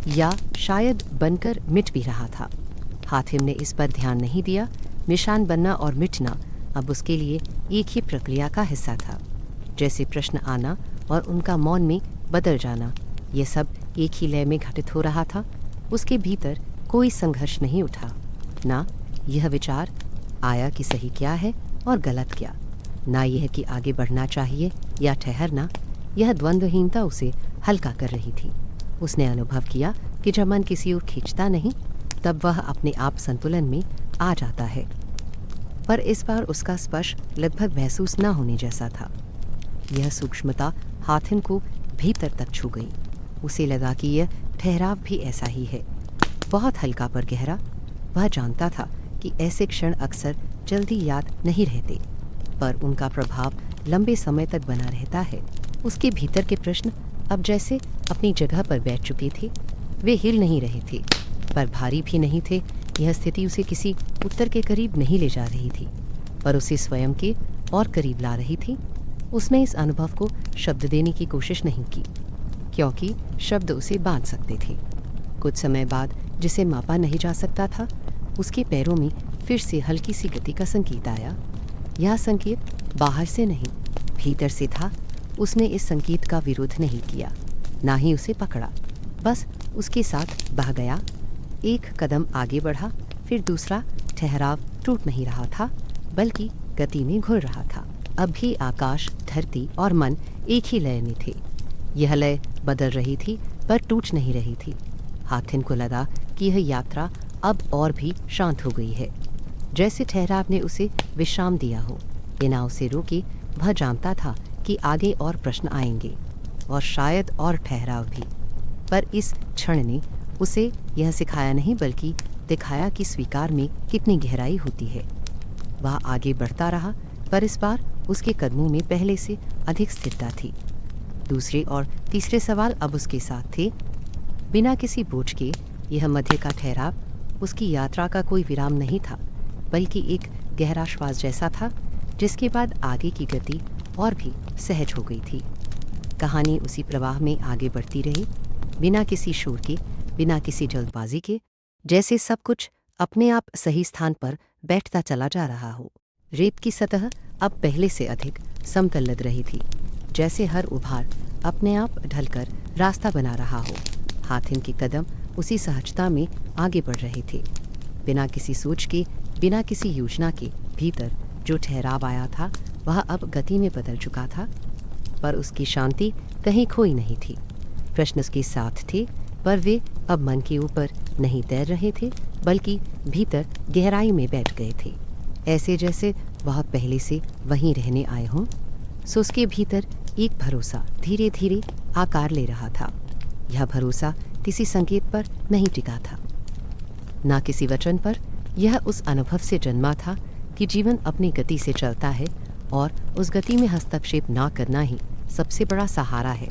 या शायद बनकर मिट भी रहा था। हातिम ने इस पर ध्यान नहीं दिया। निशान बनना और मिटना अब उसके लिए एक ही प्रक्रिया का हिस्सा था। जैसे प्रश्न आना और उनका मौन में बदल जाना, यह सब एक ही लय में घटित हो रहा था। उसके भीतर कोई संघर्ष नहीं उठा, ना यह विचार आया कि सही क्या है और गलत क्या, ना यह कि आगे बढ़ना चाहिए या ठहरना। यह द्वंद्वहीनता उसे हल्का कर रही थी। उसने अनुभव किया कि जब मन किसी ओर खींचता नहीं, तब वह अपने आप संतुलन में आ जाता है। पर इस बार उसका स्पर्श लगभग महसूस न होने जैसा था। यह सूक्ष्मता हातिम को भीतर तक छू गई। उसे लगा कि यह ठहराव भी ऐसा ही है, बहुत हल्का पर गहरा। वह जानता था कि ऐसे क्षण अक्सर जल्दी याद नहीं रहते, पर उनका प्रभाव लंबे समय तक बना रहता है। उसके भीतर के प्रश्न अब जैसे अपनी जगह पर बैठ चुके थे। वे हिल नहीं रहे थे, पर भारी भी नहीं थे। यह स्थिति उसे किसी उत्तर के करीब नहीं ले जा रही थी, पर उसे स्वयं के और करीब ला रही थी। उसने इस अनुभव को शब्द देने की कोशिश नहीं की, क्योंकि शब्द उसे बांध सकते थे। कुछ समय बाद, जिसे मापा नहीं जा सकता था, उसके पैरों में फिर से हल्की सी गति का संकेत आया। यह संकेत बाहर से नहीं, भीतर से था। उसने इस संकेत का विरोध नहीं किया, ना ही उसे पकड़ा, बस उसके साथ बह गया। एक कदम आगे बढ़ा, फिर दूसरा। ठहराव टूट नहीं रहा था, बल्कि गति में घुल रहा था। अब भी आकाश, धरती और मन एक ही लय में थे। यह लय बदल रही थी, पर टूट नहीं रही थी। हातिम को लगा कि यह यात्रा अब और भी शांत हो गई है, जैसे ठहराव ने उसे विश्राम दिया हो। बिना उसे रोके वह जानता था कि आगे और प्रश्न आएंगे, और शायद और ठहराव भी। पर इस क्षण ने उसे यह सिखाया नहीं, बल्कि दिखाया कि स्वीकार में कितनी गहराई होती है। वह आगे बढ़ता रहा, पर इस बार उसके कदमों में पहले से अधिक स्थिरता थी। दूसरे और तीसरे सवाल अब उसके साथ थे। बिना किसी बोझ के यह मध्य का ठहराव उसकी यात्रा का कोई विराम नहीं था, बल्कि एक गहरा श्वास जैसा था, जिसके बाद आगे की गति और भी सहज हो गई थी। कहानी उसी प्रवाह में आगे बढ़ती रही, बिना किसी शोर के, बिना किसी जल्दबाजी के, जैसे सब कुछ अपने आप सही स्थान पर बैठता चला जा रहा हो। रेत की सतह अब पहले से अधिक समतल लग रही थी, जैसे हर उभार अपने आप ढलकर रास्ता बना रहा हो। हातिम के कदम उसी सहजता में आगे बढ़ रहे थे, बिना किसी सोच के, बिना किसी योजना के। भीतर जो ठहराव आया था, वह अब गति में बदल चुका था, पर उसकी शांति कहीं खोई नहीं थी। प्रश्न उसके साथ थे, पर वे अब मन के ऊपर नहीं तैर रहे थे, बल्कि भीतर गहराई में बैठ गए थे, ऐसे जैसे बहुत पहले से वहीं रहने आए हों। सो उसके भीतर एक भरोसा धीरे धीरे आकार ले रहा था। यह भरोसा किसी संकेत पर नहीं टिका था, ना किसी वचन पर। यह उस अनुभव से जन्मा था कि जीवन अपनी गति से चलता है, और उस गति में हस्तक्षेप ना करना ही सबसे बड़ा सहारा है।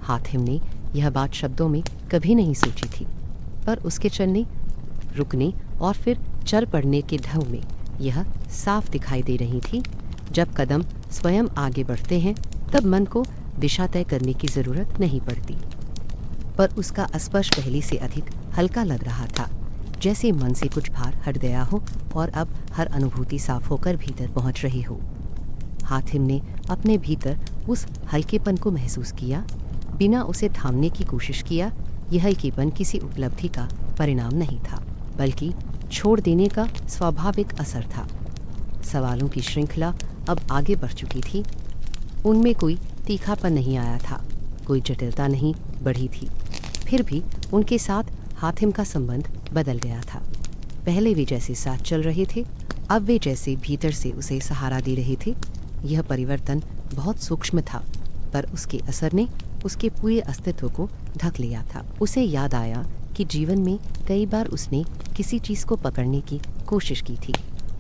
हातिम ने यह बात शब्दों में कभी नहीं सोची थी, पर उसके चलने, रुकने और फिर चल पड़ने के ढंग में यह साफ दिखाई दे रही थी। जब कदम स्वयं आगे बढ़ते हैं, तब मन को दिशा तय करने की ज़रूरत नहीं पड़ती, पर उसका स्पर्श पहले से अधिक हल्का लग रहा था, जैसे मन से कुछ भार हट गया हो और अब हर अनुभूति साफ होकर भीतर पहुंच रही हो। हातिम ने अपने भीतर उस हल्केपन को महसूस किया, बिना उसे थामने की कोशिश किया। यह हल्केपन किसी उपलब्धि का परिणाम नहीं था, बल्कि छोड़ देने का स्वाभाविक असर था। सवालों की श्रृंखला अब आगे बढ़ चुकी थी। उनमें कोई तीखापन नहीं आया था, कोई जटिलता नहीं बढ़ी थी। फिर भी उनके साथ हातिम का संबंध बदल गया था। पहले वे जैसे साथ चल रहे थे, अब वे जैसे भीतर से उसे सहारा दे रहे थे। यह परिवर्तन बहुत सूक्ष्म था, पर उसके असर ने उसके पूरे अस्तित्व को ढक लिया था। उसे याद आया कि जीवन में कई बार उसने किसी चीज़ को पकड़ने की कोशिश की थी,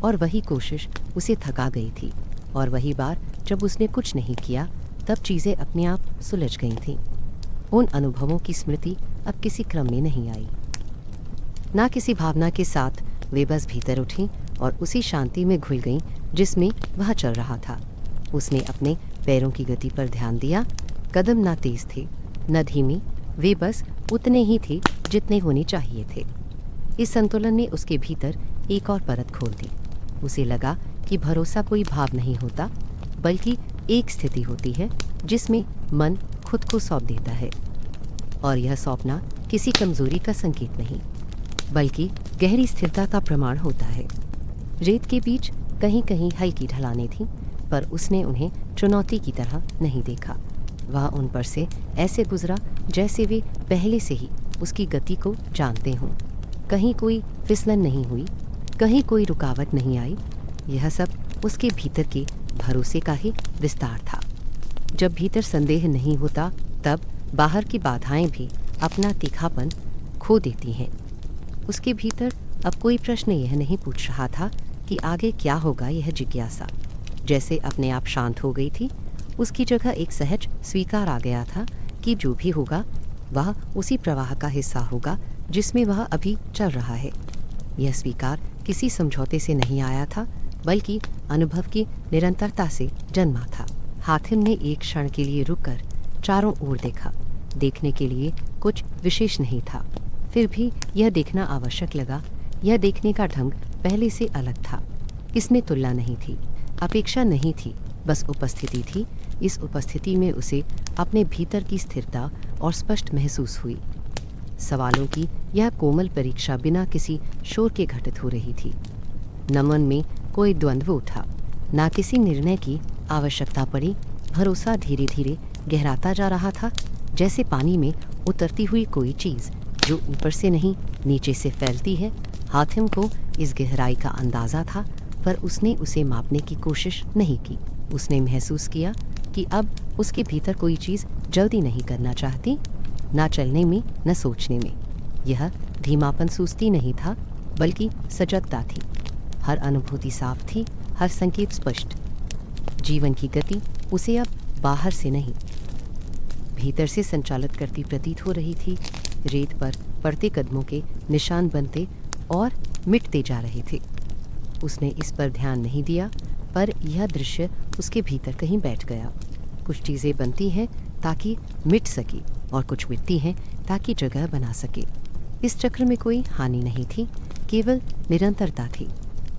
और वही कोशिश उसे थका गई थी। और वही बार जब उसने कुछ नहीं किया, तब चीज़ें अपने आप सुलझ गई थीं। उन अनुभवों की स्मृति अब किसी क्रम में नहीं आई, ना किसी भावना के साथ। वे बस भीतर उठी और उसी शांति में घुल गईं जिसमें वह चल रहा था। उसने अपने पैरों की गति पर ध्यान दिया। कदम ना तेज थे, न धीमे, वे बस उतने ही थे जितने होने चाहिए थे। इस संतुलन ने उसके भीतर एक और परत खोल दी। उसे लगा कि भरोसा कोई भाव नहीं होता, बल्कि एक स्थिति होती है जिसमें मन खुद को सौंप देता है। और यह सौंपना किसी कमजोरी का संकेत नहीं, बल्कि गहरी स्थिरता का प्रमाण होता है। रेत के बीच कहीं कहीं हल्की ढलानें थीं, पर उसने उन्हें चुनौती की तरह नहीं देखा। वह उन पर से ऐसे गुजरा जैसे वे पहले से ही उसकी गति को जानते हों। कहीं कोई फिसलन नहीं हुई, कहीं कोई रुकावट नहीं आई। यह सब उसके भीतर के भरोसे का ही विस्तार था। जब भीतर संदेह नहीं होता, तब बाहर की बाधाएं भी अपना तीखापन खो देती हैं। उसके भीतर अब कोई प्रश्न यह नहीं पूछ रहा था कि आगे क्या होगा। यह जिज्ञासा जैसे अपने आप शांत हो गई थी। उसकी जगह एक सहज स्वीकार आ गया था कि जो भी होगा वह उसी प्रवाह का हिस्सा होगा जिसमें वह अभी चल रहा है। यह स्वीकार किसी समझौते से नहीं आया था, बल्कि अनुभव की निरंतरता से जन्मा था। हातिम ने एक क्षण के लिए रुककर चारों ओर देखा। देखने के लिए कुछ विशेष नहीं था, फिर भी यह देखना आवश्यक लगा। यह देखने का ढंग पहले से अलग था। इसमें तुलना नहीं थी, अपेक्षा नहीं थी, बस उपस्थिति थी। इस उपस्थिति में उसे अपने भीतर की स्थिरता और स्पष्ट महसूस हुई। सवालों की यह कोमल परीक्षा बिना किसी शोर के घटित हो रही थी। न मन में कोई द्वंद्व उठा, ना किसी निर्णय की आवश्यकता पड़ी। भरोसा धीरे धीरे गहराता जा रहा था, जैसे पानी में उतरती हुई कोई चीज़ जो ऊपर से नहीं नीचे से फैलती है। हातिम को इस गहराई का अंदाज़ा था, पर उसने उसे मापने की कोशिश नहीं की। उसने महसूस किया कि अब उसके भीतर कोई चीज़ जल्दी नहीं करना चाहती, ना चलने में न सोचने में। यह धीमापन सुस्ती नहीं था, बल्कि सजगता थी। हर अनुभूति साफ थी, हर संकेत स्पष्ट। जीवन की गति उसे अब बाहर से नहीं, भीतर से संचालित करती प्रतीत हो रही थी। रेत पर पड़ते कदमों के निशान बनते और मिटते जा रहे थे। उसने इस पर ध्यान नहीं दिया, पर यह दृश्य उसके भीतर कहीं बैठ गया। कुछ चीज़ें बनती हैं ताकि मिट सके, और कुछ मिटती हैं ताकि जगह बना सके। इस चक्र में कोई हानि नहीं थी, केवल निरंतरता थी।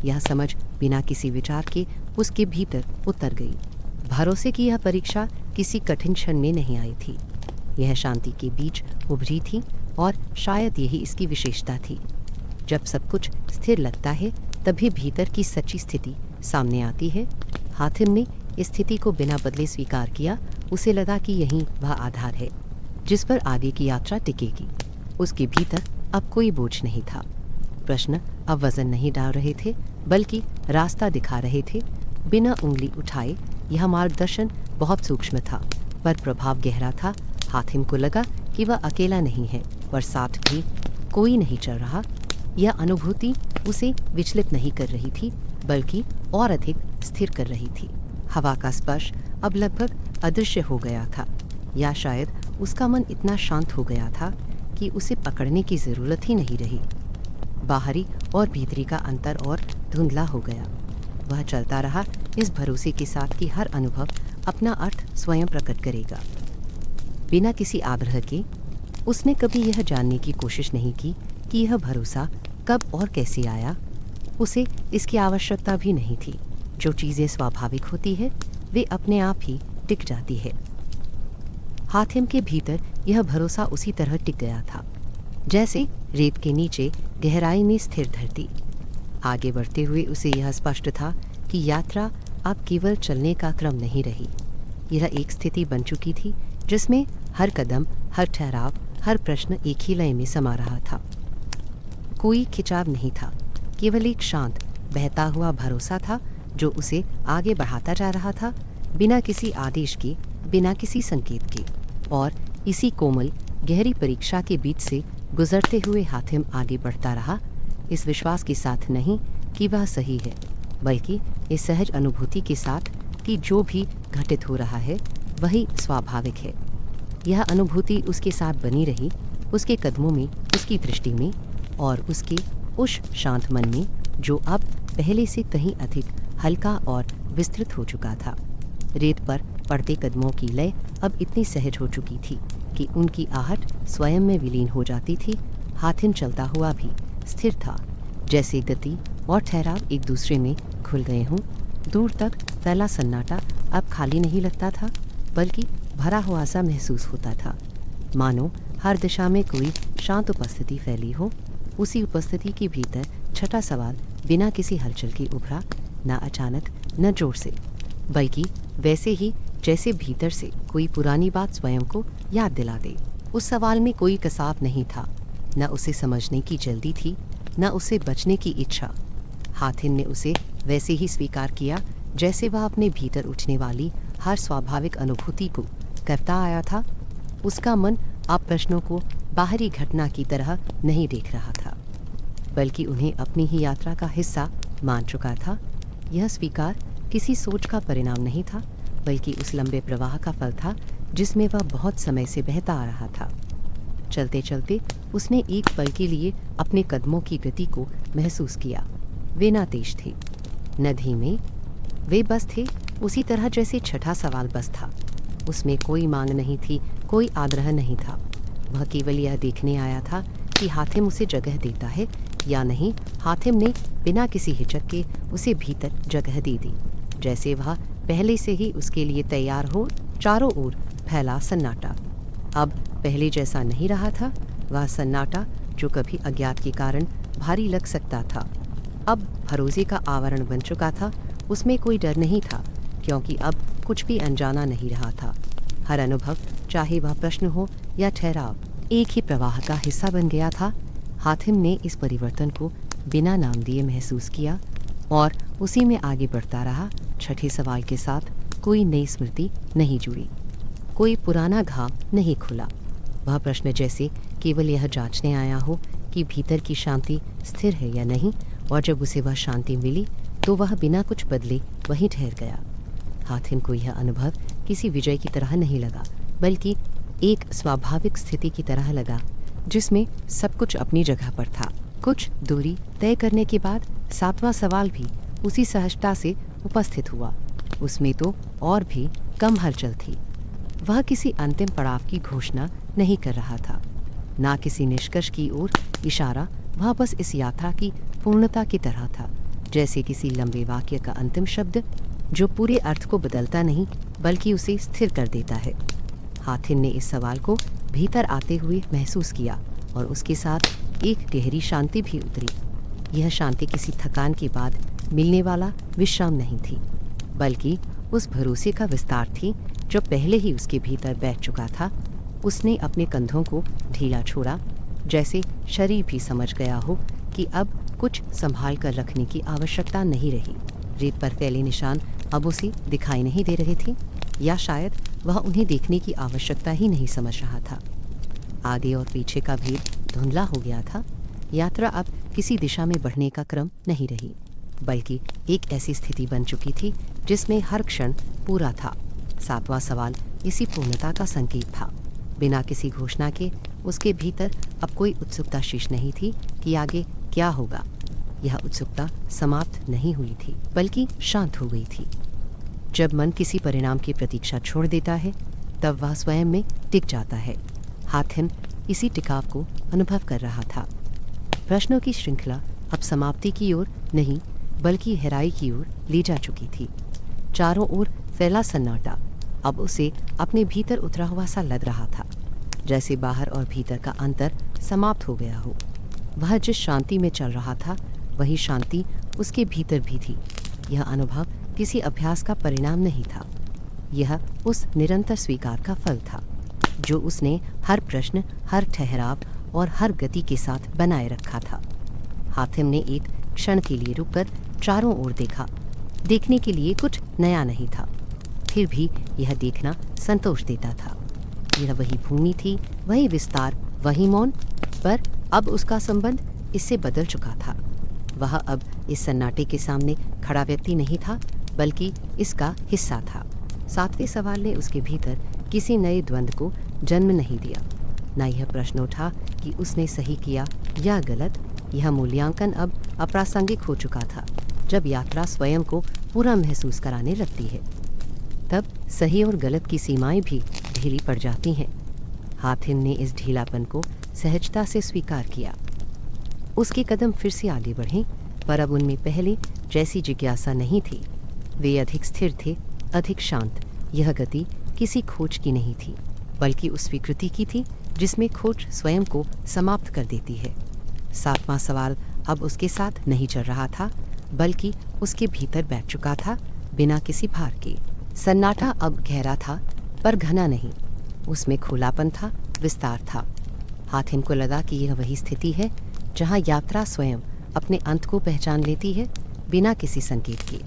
यह समझ बिना किसी विचार के उसके भीतर उतर गई। भरोसे की यह परीक्षा किसी कठिन क्षण में नहीं आई थी। यह शांति के बीच उभरी थी, और शायद यही इसकी विशेषता थी। जब सब कुछ स्थिर लगता है, तभी भीतर की सच्ची स्थिति सामने आती है। हातिम ने इस स्थिति को बिना बदले स्वीकार किया। उसे लगा कि यही वह आधार है जिस पर आगे की यात्रा टिकेगी। उसके भीतर अब कोई बोझ नहीं था। प्रश्न अब वजन नहीं डाल रहे थे, बल्कि रास्ता दिखा रहे थे। बिना उंगली उठाए यह मार्गदर्शन बहुत सूक्ष्म था, पर प्रभाव गहरा था। हातिम को लगा कि वह अकेला नहीं है, पर साथ भी कोई नहीं चल रहा। यह अनुभूति उसे विचलित नहीं कर रही थी, बल्कि और अधिक स्थिर कर रही थी। हवा का स्पर्श अब लगभग अदृश्य हो गया था, या शायद उसका मन इतना शांत हो गया था कि उसे पकड़ने की ज़रूरत ही नहीं रही। बाहरी और भीतरी का अंतर और धुंधला हो गया। वह चलता रहा इस भरोसे के साथ कि हर अनुभव अपना अर्थ स्वयं प्रकट करेगा। बिना किसी आग्रह के उसने कभी यह जानने की कोशिश नहीं की कि यह भरोसा कब और कैसे आया। उसे इसकी आवश्यकता भी नहीं थी। जो चीज़ें स्वाभाविक होती है, वे अपने आप ही टिक जाती है। हातिम के भीतर यह भरोसा उसी तरह टिक गया था, जैसे रेत के नीचे गहराई में स्थिर धरती। आगे बढ़ते हुए उसे यह स्पष्ट था कि यात्रा अब केवल चलने का क्रम नहीं रही। यह एक स्थिति बन चुकी थी जिसमें हर कदम, हर ठहराव, हर प्रश्न एक ही लय में समा रहा था। कोई खिंचाव नहीं था, केवल एक शांत बहता हुआ भरोसा था जो उसे आगे बढ़ाता जा रहा था, बिना किसी आदेश के, बिना किसी संकेत के। और इसी कोमल गहरी परीक्षा के बीच से गुजरते हुए हातिम आगे बढ़ता रहा, इस विश्वास के साथ नहीं कि वह सही है, बल्कि इस सहज अनुभूति के साथ कि जो भी घटित हो रहा है वही स्वाभाविक है। यह अनुभूति उसके साथ बनी रही, उसके कदमों में, उसकी दृष्टि में, और उसके उस शांत मन में जो अब पहले से कहीं अधिक हल्का और विस्तृत हो चुका था। रेत पर पड़ते कदमों की लय अब इतनी सहज हो चुकी थी कि उनकी आहट स्वयं में विलीन हो जाती थी। हाथिन चलता हुआ भी स्थिर था, जैसे गति और ठहराव एक दूसरे में घुल गए हों। दूर तक फैला सन्नाटा अब खाली नहीं लगता था, बल्कि भरा हुआ सा महसूस होता था, मानो हर दिशा में कोई शांत उपस्थिति फैली हो। उसी उपस्थिति के भीतर छठा सवाल बिना किसी हलचल के उभरा, न अचानक न जोर से, बल्कि वैसे ही जैसे भीतर से कोई पुरानी बात स्वयं को याद दिला दे। उस सवाल में कोई कसाव नहीं था, न उसे समझने की जल्दी थी, न उसे बचने की इच्छा। हाथिन ने उसे वैसे ही स्वीकार किया जैसे वह अपने भीतर उठने वाली हर स्वाभाविक अनुभूति को करता आया था। उसका मन अब प्रश्नों को बाहरी घटना की तरह नहीं देख रहा था, बल्कि उन्हें अपनी ही यात्रा का हिस्सा मान चुका था। यह स्वीकार किसी सोच का परिणाम नहीं था, बल्कि उस लंबे प्रवाह का फल था जिसमें वह बहुत समय से बहता आ रहा था। चलते चलते उसने एक पल के लिए अपने कदमों की गति को महसूस किया। वे न तेज थे न धीमे, वे बस थे उसी तरह जैसे छठा सवाल बस था। उसमें कोई मांग नहीं थी, कोई आग्रह नहीं था। वह केवल यह देखने आया था कि हातिम उसे जगह देता है या नहीं। हातिम ने बिना किसी हिचक के उसे भीतर जगह दे दी, जैसे वह पहले से ही उसके लिए तैयार हो। चारों ओर फैला सन्नाटा अब पहले जैसा नहीं रहा था। वह सन्नाटा जो कभी अज्ञात के कारण भारी लग सकता था, अब भरोसे का आवरण बन चुका था। उसमें कोई डर नहीं था, क्योंकि अब कुछ भी अनजाना नहीं रहा था। हर अनुभव, चाहे वह प्रश्न हो या ठहराव, एक ही प्रवाह का हिस्सा बन गया था। हातिम ने इस परिवर्तन को बिना नाम दिए महसूस किया और उसी में आगे बढ़ता रहा। छठे सवाल के साथ कोई नई स्मृति नहीं जुड़ी, कोई पुराना घाव नहीं खुला। वह प्रश्न जैसे केवल यह जांचने आया हो कि भीतर की शांति स्थिर है या नहीं, और जब उसे वह शांति मिली तो वह बिना कुछ बदले वहीं ठहर गया। हातिम को यह अनुभव किसी विजय की तरह नहीं लगा, बल्कि एक स्वाभाविक स्थिति की तरह लगा, जिसमें सब कुछ अपनी जगह पर था। कुछ दूरी तय करने के बाद सातवां सवाल भी उसी सहजता से उपस्थित हुआ। उसमें तो और भी कम हलचल थी। वह किसी अंतिम पड़ाव की घोषणा नहीं कर रहा था, ना किसी निष्कर्ष की ओर इशारा। वह बस इस यात्रा की पूर्णता की तरह था, जैसे किसी लंबे वाक्य का अंतिम शब्द जो पूरे अर्थ को बदलता नहीं, बल्कि उसे स्थिर कर देता है। हातिम ने इस सवाल को भीतर आते हुए महसूस किया, और उसके साथ एक गहरी शांति भी उतरी। यह शांति किसी थकान के बाद मिलने वाला विश्राम नहीं थी, बल्कि उस भरोसे का विस्तार थी जो पहले ही उसके भीतर बैठ चुका था। उसने अपने कंधों को ढीला छोड़ा, जैसे शरीर भी समझ गया हो कि अब कुछ संभाल कर रखने की आवश्यकता नहीं रही। रेत पर फैले निशान अब उसे दिखाई नहीं दे रहे थे, या शायद वह उन्हें देखने की आवश्यकता ही नहीं समझ रहा था। आगे और पीछे का भेद धुंधला हो गया था। यात्रा अब किसी दिशा में बढ़ने का क्रम नहीं रही, बल्कि एक ऐसी स्थिति बन चुकी थी जिसमें हर क्षण पूरा था। सातवां सवाल इसी पूर्णता का संकेत था। बिना किसी घोषणा के उसके भीतर अब कोई उत्सुकता शेष नहीं थी कि आगे क्या होगा। यह उत्सुकता समाप्त नहीं हुई थी, बल्कि शांत हो गई थी। जब मन किसी परिणाम की प्रतीक्षा छोड़ देता है, तब वह स्वयं में टिक जाता है। हातिम इसी टिकाव को अनुभव कर रहा था। प्रश्नों की श्रृंखला अब समाप्ति की ओर नहीं, बल्कि गहराई की ओर ले जा चुकी थी। चारों ओर फैला सन्नाटा अब उसे अपने भीतर उतरा हुआ सा लग रहा था, जैसे बाहर और भीतर का अंतर समाप्त हो गया हो। वह जिस शांति में चल रहा था, वही शांति उसके भीतर भी थी। यह अनुभव किसी अभ्यास का परिणाम नहीं था, यह उस निरंतर स्वीकार का फल था जो उसने हर प्रश्न, हर ठहराव और हर गति के साथ बनाए रखा था। हातिम ने एक क्षण के लिए रुककर चारों ओर देखा। देखने के लिए कुछ नया नहीं था, फिर भी यह देखना संतोष देता था। यह वही भूमि थी, वही विस्तार, वही मौन, पर अब उसका संबंध इससे बदल चुका था। वह अब इस सन्नाटे के सामने खड़ा व्यक्ति नहीं था, बल्कि इसका हिस्सा था। सातवें सवाल ने उसके भीतर किसी नए द्वंद्व को जन्म नहीं दिया। न यह प्रश्न उठा कि उसने सही किया या गलत। यह मूल्यांकन अब अप्रासंगिक हो चुका था। जब यात्रा स्वयं को पूरा महसूस कराने लगती है, तब सही और गलत की सीमाएं भी ढीली पड़ जाती हैं। हाथिम ने इस ढीलापन को सहजता से स्वीकार किया। उसके कदम फिर से आगे बढ़े, पर अब उनमें पहले जैसी जिज्ञासा नहीं थी। वे अधिक स्थिर थे, अधिक शांत। यह गति किसी खोज की नहीं थी, बल्कि उस विकृति की थी जिसमें खोज स्वयं को समाप्त कर देती है। 7वां सवाल अब उसके साथ नहीं चल रहा था, बल्कि उसके भीतर बैठ चुका था, बिना किसी भार के। सन्नाटा अब गहरा था, पर घना नहीं। उसमें खुलापन था, विस्तार था। हाथिम को लगा कि यह वही स्थिति है जहाँ यात्रा स्वयं अपने अंत को पहचान लेती है, बिना किसी संकेत के।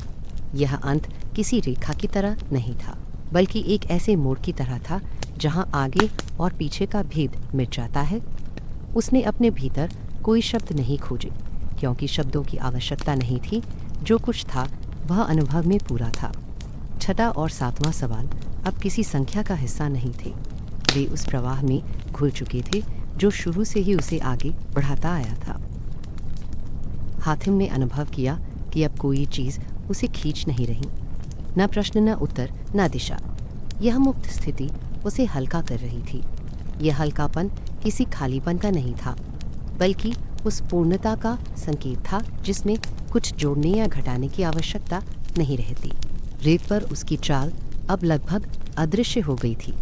यह अंत किसी रेखा की तरह नहीं था, बल्कि एक ऐसे मोड़ की तरह था जहाँ आगे और पीछे का भेद मिट जाता है। उसने अपने भीतर कोई शब्द नहीं खोजे, क्योंकि शब्दों की आवश्यकता नहीं थी। जो कुछ था वह अनुभव में पूरा था। 6वां और 7वां सवाल अब किसी संख्या का हिस्सा नहीं थे। वे उस प्रवाह में घुल चुके थे जो शुरू से ही उसे आगे बढ़ाता आया था। हाथिम ने अनुभव किया कि अब कोई चीज़ उसे खींच नहीं रही, न प्रश्न, न उत्तर, न दिशा। यह मुक्त स्थिति उसे हल्का कर रही थी। यह हल्कापन किसी खालीपन का नहीं था, बल्कि उस पूर्णता का संकेत था जिसमें कुछ जोड़ने या घटाने की आवश्यकता नहीं रहती। रेत पर उसकी चाल अब लगभग अदृश्य हो गई थी,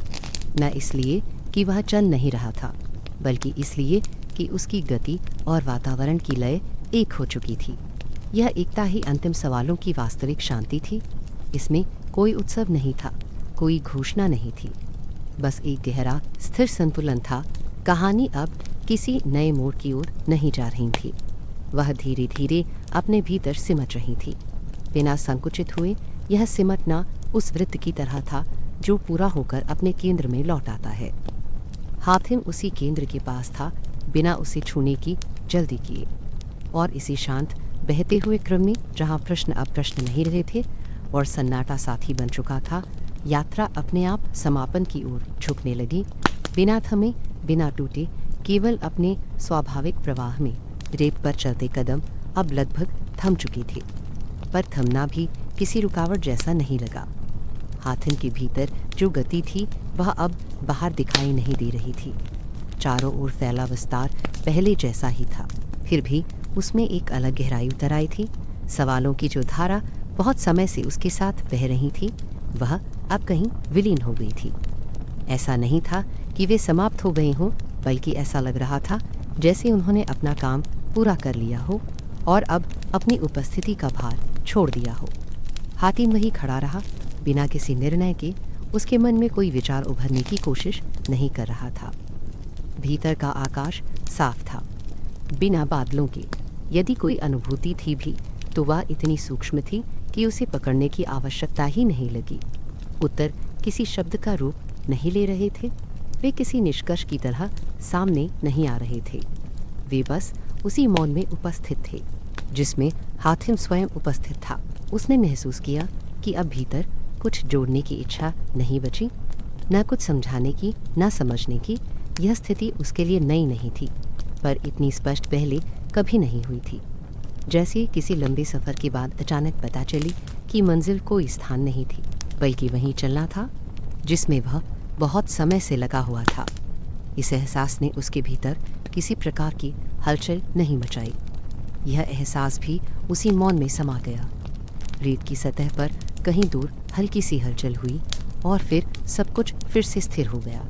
न इसलिए कि वह चल नहीं रहा था, बल्कि इसलिए कि उसकी गति और वातावरण की लय एक हो चुकी थी। यह एकता ही अंतिम सवालों की वास्तविक शांति थी। इसमें कोई उत्सव नहीं था, कोई घोषणा नहीं थी, बस एक गहरा स्थिर संतुलन था। कहानी अब किसी नए मोड़ की ओर नहीं जा रही थी, वह धीरे धीरे अपने भीतर सिमट रही थी। बिना संकुचित हुए यह सिमटना उस वृत्त की तरह था जो पूरा होकर अपने केंद्र में लौट आता है। हाथिम उसी केंद्र के पास था, बिना उसे छूने की जल्दी किए। और इसी शांत बहते हुए क्रम में, जहाँ प्रश्न अब प्रश्न नहीं रहे थे और सन्नाटा साथी बन चुका था, यात्रा अपने आप समापन की ओर झुकने लगी। बिना थमे, बिना टूटे, केवल अपने स्वाभाविक प्रवाह में रेत पर चलते कदम अब लगभग थम चुके थे, पर थमना भी किसी रुकावट जैसा नहीं लगा। हाथिम के भीतर जो गति थी वह अब बाहर दिखाई नहीं दे रही थी। चारों ओर फैला विस्तार पहले जैसा ही था, फिर भी उसमें एक अलग गहराई उतर आई थी। सवालों की जो धारा बहुत समय से उसके साथ बह रही थी, वह अब कहीं विलीन हो गई थी। ऐसा नहीं था कि वे समाप्त हो गए हों, बल्कि ऐसा लग रहा था जैसे उन्होंने अपना काम पूरा कर लिया हो और अब अपनी उपस्थिति का भार छोड़ दिया हो। हाथिम वही खड़ा रहा, बिना किसी निर्णय के। उसके मन में कोई विचार उभरने की कोशिश नहीं कर रहा था। भीतर का आकाश साफ था, बिना बादलों के। यदि कोई अनुभूति थी भी, तो वह इतनी सूक्ष्म थी कि उसे पकड़ने की आवश्यकता ही नहीं लगी। उत्तर किसी शब्द का रूप नहीं ले रहे थे, वे किसी निष्कर्ष की तरह सामने नहीं आ रहे थे। वे बस उसी मौन में उपस्थित थे जिसमें हाथिम स्वयं उपस्थित था। उसने महसूस किया कि अब भीतर कुछ जोड़ने की इच्छा नहीं बची, न कुछ समझाने की, न समझने की। यह स्थिति उसके लिए नई नहीं थी, पर इतनी स्पष्ट पहले कभी नहीं हुई थी। जैसे किसी लंबे सफ़र के बाद अचानक पता चली कि मंजिल कोई स्थान नहीं थी, बल्कि वहीं चलना था जिसमें वह बहुत समय से लगा हुआ था। इस एहसास ने उसके भीतर किसी प्रकार की हलचल नहीं मचाई। यह एहसास भी उसी मौन में समा गया। रेत की सतह पर कहीं दूर हल्की सी हलचल हुई और फिर सब कुछ फिर से स्थिर हो गया।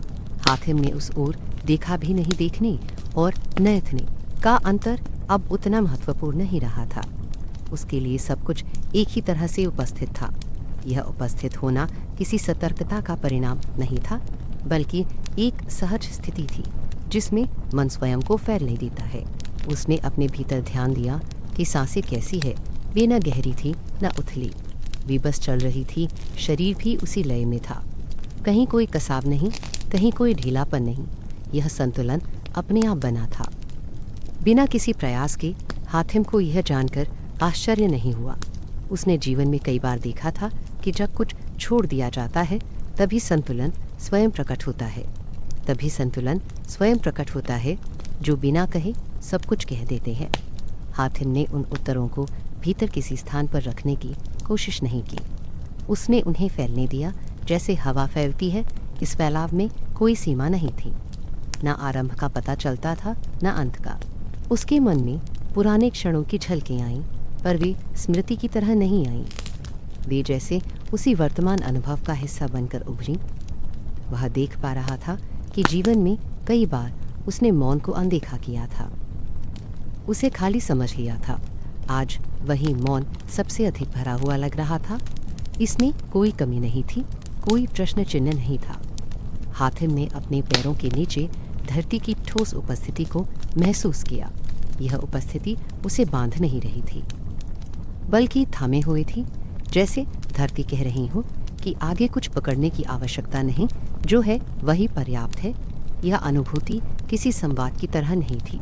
हाथिम ने उस ओर देखा भी नहीं। देखने और न देखने का अंतर अब उतना महत्वपूर्ण नहीं रहा था। उसके लिए सब कुछ एक ही तरह से उपस्थित था। यह उपस्थित होना किसी सतर्कता का परिणाम नहीं था, बल्कि एक सहज स्थिति थी जिसमें मन स्वयं को फैलने देता है। उसने अपने भीतर ध्यान दिया कि सांसें कैसी है। वे न गहरी थी न उथली, वे बस चल रही थी। शरीर भी उसी लय में था, कहीं कोई कसाव नहीं, कहीं कोई ढीलापन नहीं। यह संतुलन अपने आप बना था, बिना किसी प्रयास के। हाथिम को यह जानकर आश्चर्य नहीं हुआ। उसने जीवन में कई बार देखा था कि जब कुछ छोड़ दिया जाता है तभी संतुलन स्वयं प्रकट होता है। तभी संतुलन स्वयं प्रकट होता है जो बिना कहे सब कुछ कह देते हैं। हाथिम ने उन उत्तरों को भीतर किसी स्थान पर रखने की कोशिश नहीं की। उसने उन्हें फैलने दिया जैसे हवा फैलती है। इस फैलाव में कोई सीमा नहीं थी। ना आरंभ का पता चलता था ना अंत का। उसके मन में पुराने क्षणों की झलकें आईं, पर वे स्मृति की तरह नहीं आईं। वे जैसे उसी वर्तमान अनुभव का हिस्सा बनकर उभरी। वह देख पा रहा था कि जीवन में कई बार उसने मौन को अनदेखा किया था, उसे खाली समझ लिया था। आज वही मौन सबसे अधिक भरा हुआ लग रहा था। इसमें कोई कमी नहीं थी, कोई प्रश्न चिन्ह नहीं था। हातिम ने अपने पैरों के नीचे धरती की ठोस उपस्थिति को महसूस किया। यह उपस्थिति उसे बांध नहीं रही थी, बल्कि थामे हुए थी, जैसे धरती कह रही हो कि आगे कुछ पकड़ने की आवश्यकता नहीं, जो है वही पर्याप्त है। यह अनुभूति किसी संवाद की तरह नहीं थी,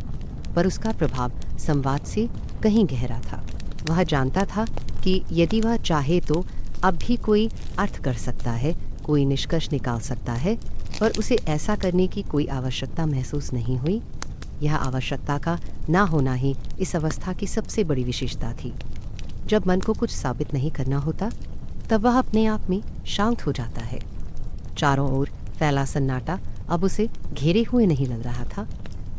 पर उसका प्रभाव संवाद से कहीं गहरा था। वह जानता था कि यदि वह चाहे तो अब भी कोई अर्थ कर सकता है, कोई निष्कर्ष निकाल सकता है, पर उसे ऐसा करने की कोई आवश्यकता महसूस नहीं हुई। यह आवश्यकता का ना होना ही इस अवस्था की सबसे बड़ी विशेषता थी। जब मन को कुछ साबित नहीं करना होता, तब वह अपने आप में शांत हो जाता है। चारों ओर फैला सन्नाटा अब उसे घेरे हुए नहीं लग रहा था।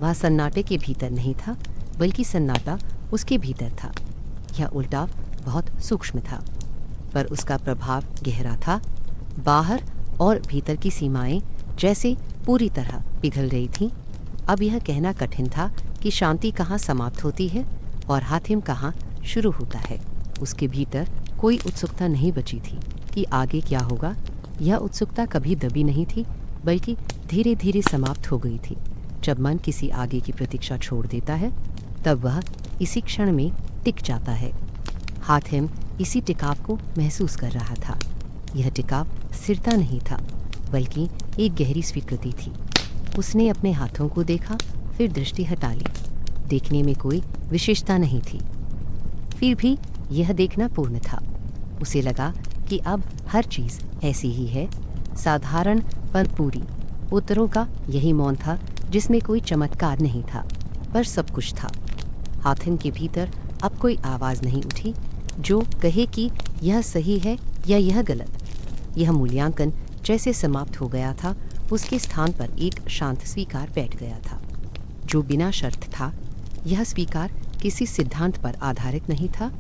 वह सन्नाटे के भीतर नहीं था, बल्कि सन्नाटा उसके भीतर था। यह उल्टाव बहुत सूक्ष्म था, पर उसका प्रभाव गहरा था। बाहर और भीतर की सीमाएं जैसे पूरी तरह पिघल रही थीं। अब यह कहना कठिन था कि शांति कहाँ समाप्त होती है और हातिम कहाँ शुरू होता है। उसके भीतर कोई उत्सुकता नहीं बची थी कि आगे क्या होगा। यह उत्सुकता कभी दबी नहीं थी, बल्कि धीरे धीरे समाप्त हो गई थी। जब मन किसी आगे की प्रतीक्षा छोड़ देता है, तब वह इसी क्षण में टिक जाता है। हातिम इसी टिकाव को महसूस कर रहा था। यह टिकाव स्थिरता नहीं था, बल्कि एक गहरी स्वीकृति थी। उसने अपने हाथों को देखा, फिर दृष्टि हटा ली। देखने में कोई विशेषता नहीं थी, फिर भी यह देखना पूर्ण था। उसे लगा कि अब हर चीज़ ऐसी ही है, साधारण पर पूरी। उत्तरों का यही मौन था, जिसमें कोई चमत्कार नहीं था, पर सब कुछ था। हातिम के भीतर अब कोई आवाज़ नहीं उठी जो कहे कि यह सही है या यह गलत। यह मूल्यांकन जैसे समाप्त हो गया था, उसके स्थान पर एक शांत स्वीकार बैठ गया था, जो बिना शर्त था। यह स्वीकार किसी सिद्धांत पर आधारित नहीं था,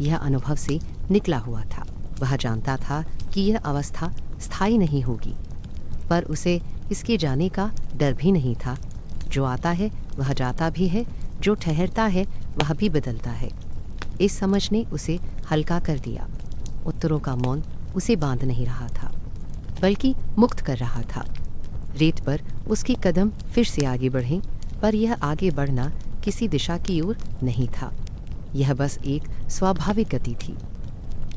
यह अनुभव से निकला हुआ था। वह जानता था कि यह अवस्था स्थायी नहीं होगी, पर उसे इसके जाने का डर भी नहीं था। जो आता है वह जाता भी है, जो ठहरता है वह भी बदलता है। इस समझ ने उसे हल्का कर दिया। उत्तरों का मौन उसे बांध नहीं रहा था, बल्कि मुक्त कर रहा था। रेत पर उसके कदम फिर से आगे बढ़े, पर यह आगे बढ़ना किसी दिशा की ओर नहीं था। यह बस एक स्वाभाविक गति थी,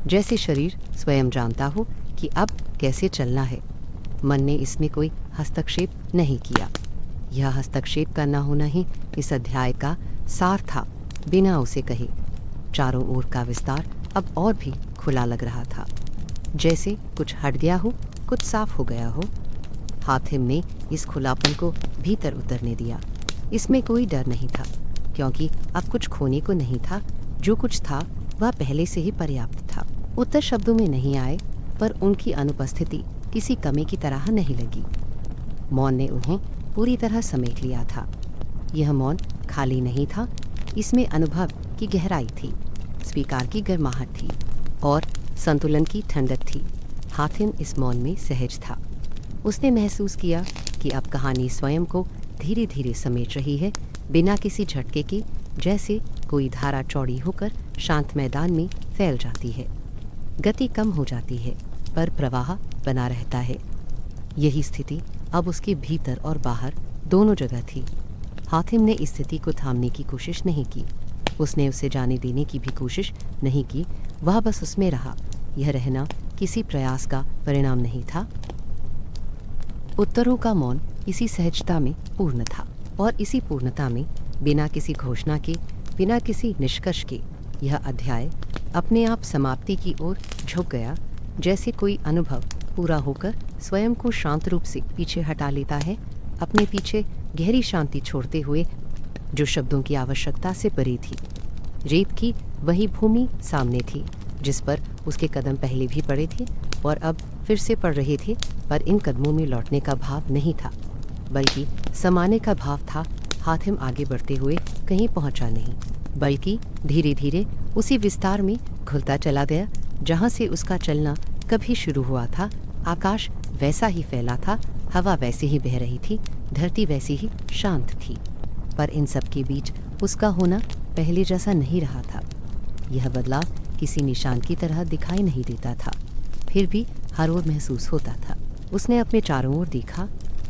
जैसे शरीर स्वयं जानता हो कि अब कैसे चलना है। मन ने इसमें कोई हस्तक्षेप नहीं किया। यह हस्तक्षेप का न होना ही इस अध्याय का सार था, बिना उसे कहे। चारों ओर का विस्तार अब और भी खुला लग रहा था, जैसे कुछ हट गया हो, कुछ साफ हो गया हो। हातिम ने इस खुलापन को भीतर उतरने दिया। इसमें कोई डर नहीं था, क्योंकि अब कुछ खोने को नहीं था। जो कुछ था वह पहले से ही पर्याप्त था। उत्तर शब्दों में नहीं आए, पर उनकी अनुपस्थिति किसी कमी की तरह नहीं लगी। मौन ने उन्हें पूरी तरह समेट लिया था। यह मौन खाली नहीं था, इसमें अनुभव की गहराई थी, स्वीकार की गर्माहट थी और संतुलन की ठंडक थी। हातिम इस मौन में सहज था। उसने महसूस किया कि अब कहानी स्वयं को धीरे धीरे समेट रही है, बिना किसी झटके के, जैसे कोई धारा चौड़ी होकर शांत मैदान में फैल जाती है। गति कम हो जाती है, पर प्रवाह बना रहता है। यही स्थिति अब उसके भीतर और बाहर दोनों जगह थी। हातिम ने इस स्थिति को थामने की कोशिश नहीं की, उसने उसे जाने देने की भी कोशिश नहीं की। वह बस उसमें रहा। यह रहना किसी प्रयास का परिणाम नहीं था। उत्तरों का मौन इसी सहजता में पूर्ण था, और इसी पूर्णता में, बिना किसी घोषणा के, बिना किसी निष्कर्ष के, यह अध्याय अपने आप समाप्ति की ओर झुक गया। जैसे कोई अनुभव पूरा होकर स्वयं को शांत रूप से पीछे हटा लेता है, अपने पीछे गहरी शांति छोड़ते हुए, जो शब्दों की आवश्यकता से परे थी। रेत की वही भूमि सामने थी, जिस पर उसके कदम पहले भी पड़े थे और अब फिर से पड़ रहे थे, पर इन कदमों में लौटने का भाव नहीं था। बल्कि समाने का भाव था। हातिम आगे बढ़ते हुए कहीं पहुंचा नहीं, बल्कि धीरे धीरे उसी विस्तार में घुलता चला गया जहां से उसका चलना कभी शुरू हुआ था। आकाश वैसा ही फैला था, हवा वैसे ही बह रही थी, धरती वैसी ही शांत थी। पर इन सब के बीच उसका होना पहले जैसा नहीं रहा था। यह बदलाव किसी निशान की तरह दिखाई नहीं देता था, फिर भी हर ओर महसूस होता था। उसने अपने चारों ओर देखा,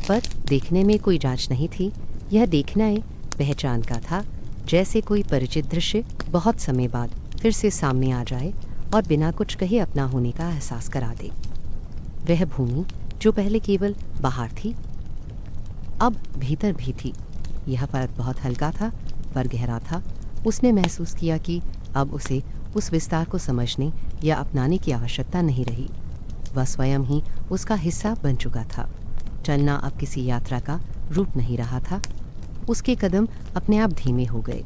पर देखने में कोई जांच नहीं थी। यह देखना एक पहचान का था, जैसे कोई परिचित दृश्य बहुत समय बाद फिर से सामने आ जाए और बिना कुछ कहे अपना होने का एहसास करा दे। वह भूमि जो पहले केवल बाहर थी, अब भीतर भी थी। यह फर्क बहुत हल्का था पर गहरा था। उसने महसूस किया कि अब उसे उस विस्तार को समझने या अपनाने की आवश्यकता नहीं रही। वह स्वयं ही उसका हिस्सा बन चुका था। चलना अब किसी यात्रा का रूप नहीं रहा था। उसके कदम अपने आप धीमे हो गए,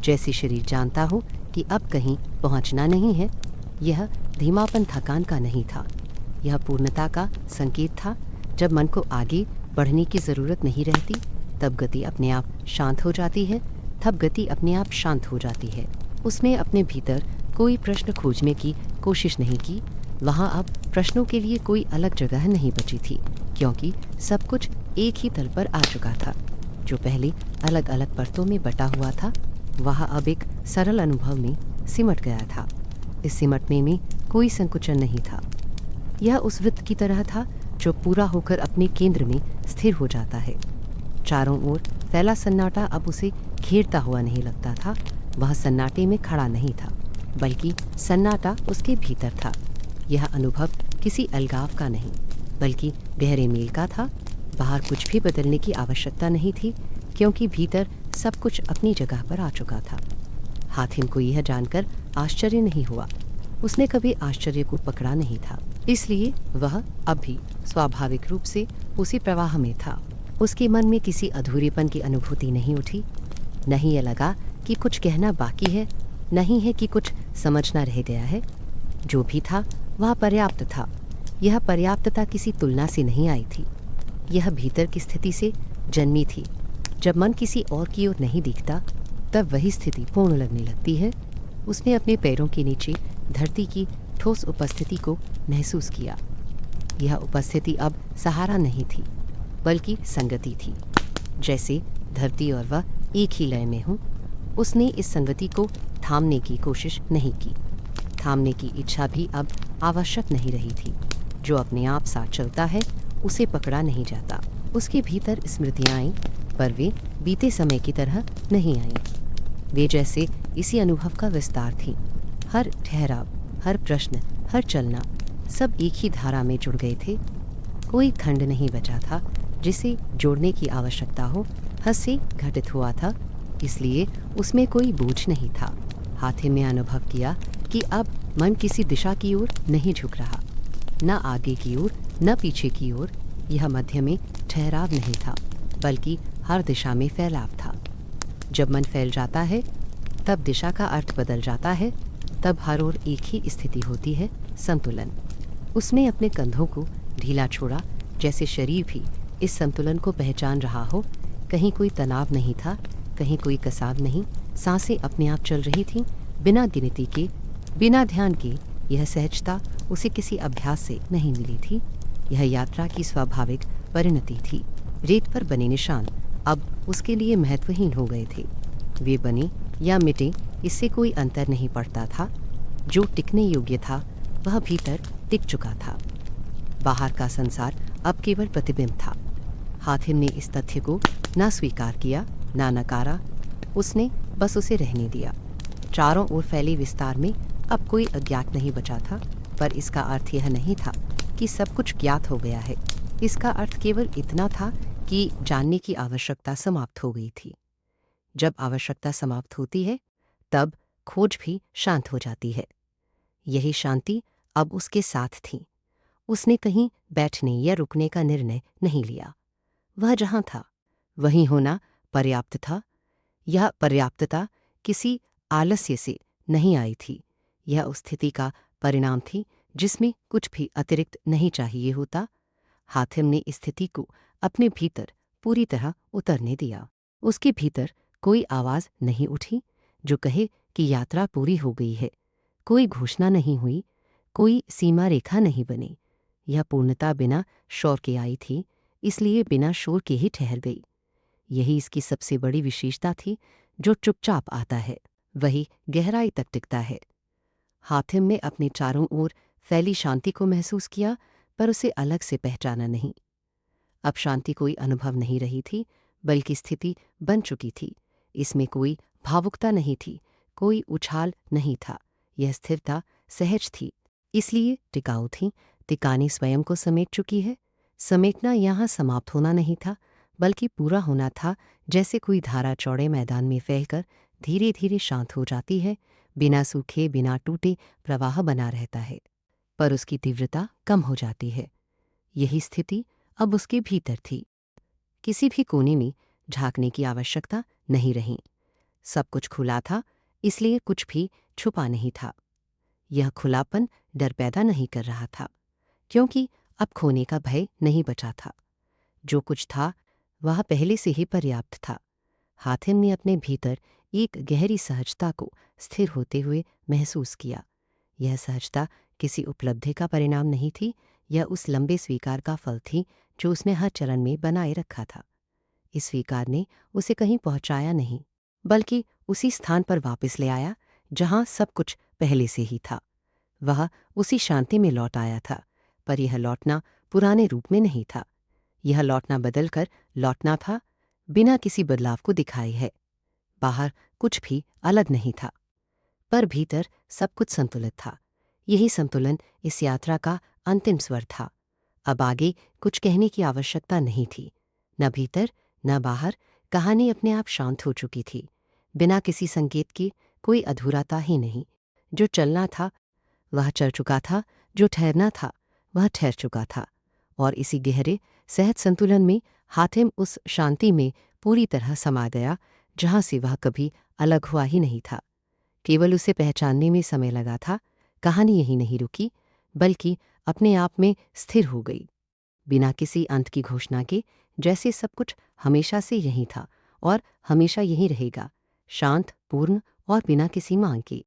जैसे शरीर जानता हो कि अब कहीं पहुंचना नहीं है। यह धीमापन थकान का नहीं था, यह पूर्णता का संकेत था। जब मन को आगे बढ़ने की ज़रूरत नहीं रहती, तब गति अपने आप शांत हो जाती है। तब गति अपने आप शांत हो जाती है। उसने अपने भीतर कोई प्रश्न खोजने की कोशिश नहीं की। वहाँ अब प्रश्नों के लिए कोई अलग जगह नहीं बची थी, क्योंकि सब कुछ एक ही तल पर आ चुका था। जो पहले अलग अलग परतों में बटा हुआ था, वह अब एक सरल अनुभव में सिमट गया था। इस सिमटने में कोई संकुचन नहीं था। यह उस वृत्त की तरह था जो पूरा होकर अपने केंद्र में स्थिर हो जाता है। चारों ओर फैला सन्नाटा अब उसे घेरता हुआ नहीं लगता था। वह सन्नाटे में खड़ा नहीं था, बल्कि सन्नाटा उसके भीतर था। यह अनुभव किसी अलगाव का नहीं, बल्कि गहरे मेल का था। बाहर कुछ भी बदलने की आवश्यकता नहीं थी, क्योंकि भीतर सब कुछ अपनी जगह पर आ चुका था। हातिम को यह जानकर आश्चर्य नहीं हुआ। उसने कभी आश्चर्य को पकड़ा नहीं था, इसलिए वह अब भी स्वाभाविक रूप से उसी प्रवाह में था। उसके मन में किसी अधूरेपन की अनुभूति नहीं उठी। नहीं ये लगा कि कुछ कहना बाकी है, नहीं है कि कुछ समझना रह गया है। जो भी था वह पर्याप्त था। यह पर्याप्तता किसी तुलना से नहीं आई थी, यह भीतर की स्थिति से जन्मी थी। जब मन किसी और की ओर नहीं दिखता, तब वही स्थिति पूर्ण लगने लगती है। उसने अपने पैरों के नीचे धरती की ठोस उपस्थिति को महसूस किया। यह उपस्थिति अब सहारा नहीं थी, बल्कि संगति थी, जैसे धरती और वह एक ही लय में हों। उसने इस संगति को थामने की कोशिश नहीं की। थामने की इच्छा भी अब आवश्यक नहीं रही थी। जो अपने आप साथ चलता है, उसे पकड़ा नहीं जाता। उसके भीतर स्मृतियाँ आईं, पर वे बीते समय की तरह नहीं आईं। वे जैसे इसी अनुभव का विस्तार थीं। हर ठहराव, हर प्रश्न, हर चलना, सब एक ही धारा में जुड़ गए थे। कोई खंड नहीं बचा था जिसे जोड़ने की आवश्यकता हो। हद से घटित हुआ था, इसलिए उसमें कोई बोझ नहीं था। हातिम ने अनुभव किया कि अब मन किसी दिशा की ओर नहीं झुक रहा, न आगे की ओर न पीछे की ओर। यह मध्य में ठहराव नहीं था, बल्कि हर दिशा में फैलाव था। जब मन फैल जाता है, तब दिशा का अर्थ बदल जाता है। तब हर ओर एक ही स्थिति होती है, संतुलन। उसने अपने कंधों को ढीला छोड़ा, जैसे शरीर भी इस संतुलन को पहचान रहा हो। कहीं कोई तनाव नहीं था, कहीं कोई कसाव नहीं। सांसें अपने आप चल रही थीं, बिना गिनती के, बिना ध्यान के। यह सहजता उसे किसी अभ्यास से नहीं मिली थी, यह यात्रा की स्वाभाविक परिणति थी। रेत पर बने निशान अब उसके लिए महत्वहीन हो गए थे। वे बने या मिटे, इससे कोई अंतर नहीं पड़ता था। जो टिकने योग्य था वह भीतर टिक चुका था। बाहर का संसार अब केवल प्रतिबिंब था। हातिम ने इस तथ्य को ना स्वीकार किया, ना नकारा। उसने बस उसे रहने दिया। चारों ओर फैले विस्तार में अब कोई अज्ञात नहीं बचा था, पर इसका अर्थ यह नहीं था कि सब कुछ ज्ञात हो गया है। इसका अर्थ केवल इतना था कि जानने की आवश्यकता समाप्त हो गई थी। जब आवश्यकता समाप्त होती है, तब खोज भी शांत हो जाती है। यही शांति अब उसके साथ थी। उसने कहीं बैठने या रुकने का निर्णय नहीं लिया। वह जहाँ था वहीं होना पर्याप्त था। यह पर्याप्तता किसी आलस्य से नहीं आई थी, यह उस स्थिति का परिणाम थी जिसमें कुछ भी अतिरिक्त नहीं चाहिए होता। हातिम ने इस स्थिति को अपने भीतर पूरी तरह उतरने दिया। उसके भीतर कोई आवाज़ नहीं उठी जो कहे कि यात्रा पूरी हो गई है। कोई घोषणा नहीं हुई, कोई सीमा रेखा नहीं बनी। यह पूर्णता बिना शोर के आई थी, इसलिए बिना शोर के ही ठहर गई। यही इसकी सबसे बड़ी विशेषता थी। जो चुपचाप आता है वही गहराई तक टिकता है। हातिम ने अपने चारों ओर फैली शांति को महसूस किया, पर उसे अलग से पहचाना नहीं। अब शांति कोई अनुभव नहीं रही थी, बल्कि स्थिति बन चुकी थी। इसमें कोई भावुकता नहीं थी, कोई उछाल नहीं था। यह स्थिरता सहज थी, इसलिए टिकाऊ थी। टिकानी स्वयं को समेट चुकी है। समेटना यहाँ समाप्त होना नहीं था, बल्कि पूरा होना था। जैसे कोई धारा चौड़े मैदान में फैलकर धीरे धीरे शांत हो जाती है, बिना सूखे बिना टूटे प्रवाह बना रहता है, पर उसकी तीव्रता कम हो जाती है। यही स्थिति अब उसके भीतर थी। किसी भी कोने में झांकने की आवश्यकता नहीं रही। सब कुछ खुला था, इसलिए कुछ भी छुपा नहीं था। यह खुलापन डर पैदा नहीं कर रहा था, क्योंकि अब खोने का भय नहीं बचा था। जो कुछ था वह पहले से ही पर्याप्त था। हातिम ने अपने भीतर एक गहरी सहजता को स्थिर होते हुए महसूस किया। यह सहजता किसी उपलब्धि का परिणाम नहीं थी, यह उस लंबे स्वीकार का फल थी जो उसने हर चरण में बनाए रखा था। इस स्वीकार ने उसे कहीं पहुंचाया नहीं, बल्कि उसी स्थान पर वापस ले आया जहां सब कुछ पहले से ही था। वह उसी शांति में लौट आया था, पर यह लौटना पुराने रूप में नहीं था। यह लौटना बदलकर लौटना था, बिना किसी बदलाव को दिखाए है। बाहर कुछ भी अलग नहीं था, पर भीतर सब कुछ संतुलित था। यही संतुलन इस यात्रा का अंतिम स्वर था। अब आगे कुछ कहने की आवश्यकता नहीं थी, न भीतर न बाहर। कहानी अपने आप शांत हो चुकी थी, बिना किसी संकेत की। कोई अधूराता ही नहीं। जो चलना था वह चल चुका था, जो ठहरना था वह ठहर चुका था। और इसी गहरे सहज संतुलन में हातिम उस शांति में पूरी तरह समा गया, जहाँ से वह कभी अलग हुआ ही नहीं था। केवल उसे पहचानने में समय लगा था। कहानी यही नहीं रुकी, बल्कि अपने आप में स्थिर हो गई, बिना किसी अंत की घोषणा के। जैसे सब कुछ हमेशा से यही था और हमेशा यही रहेगा, शांत, पूर्ण और बिना किसी मांग के।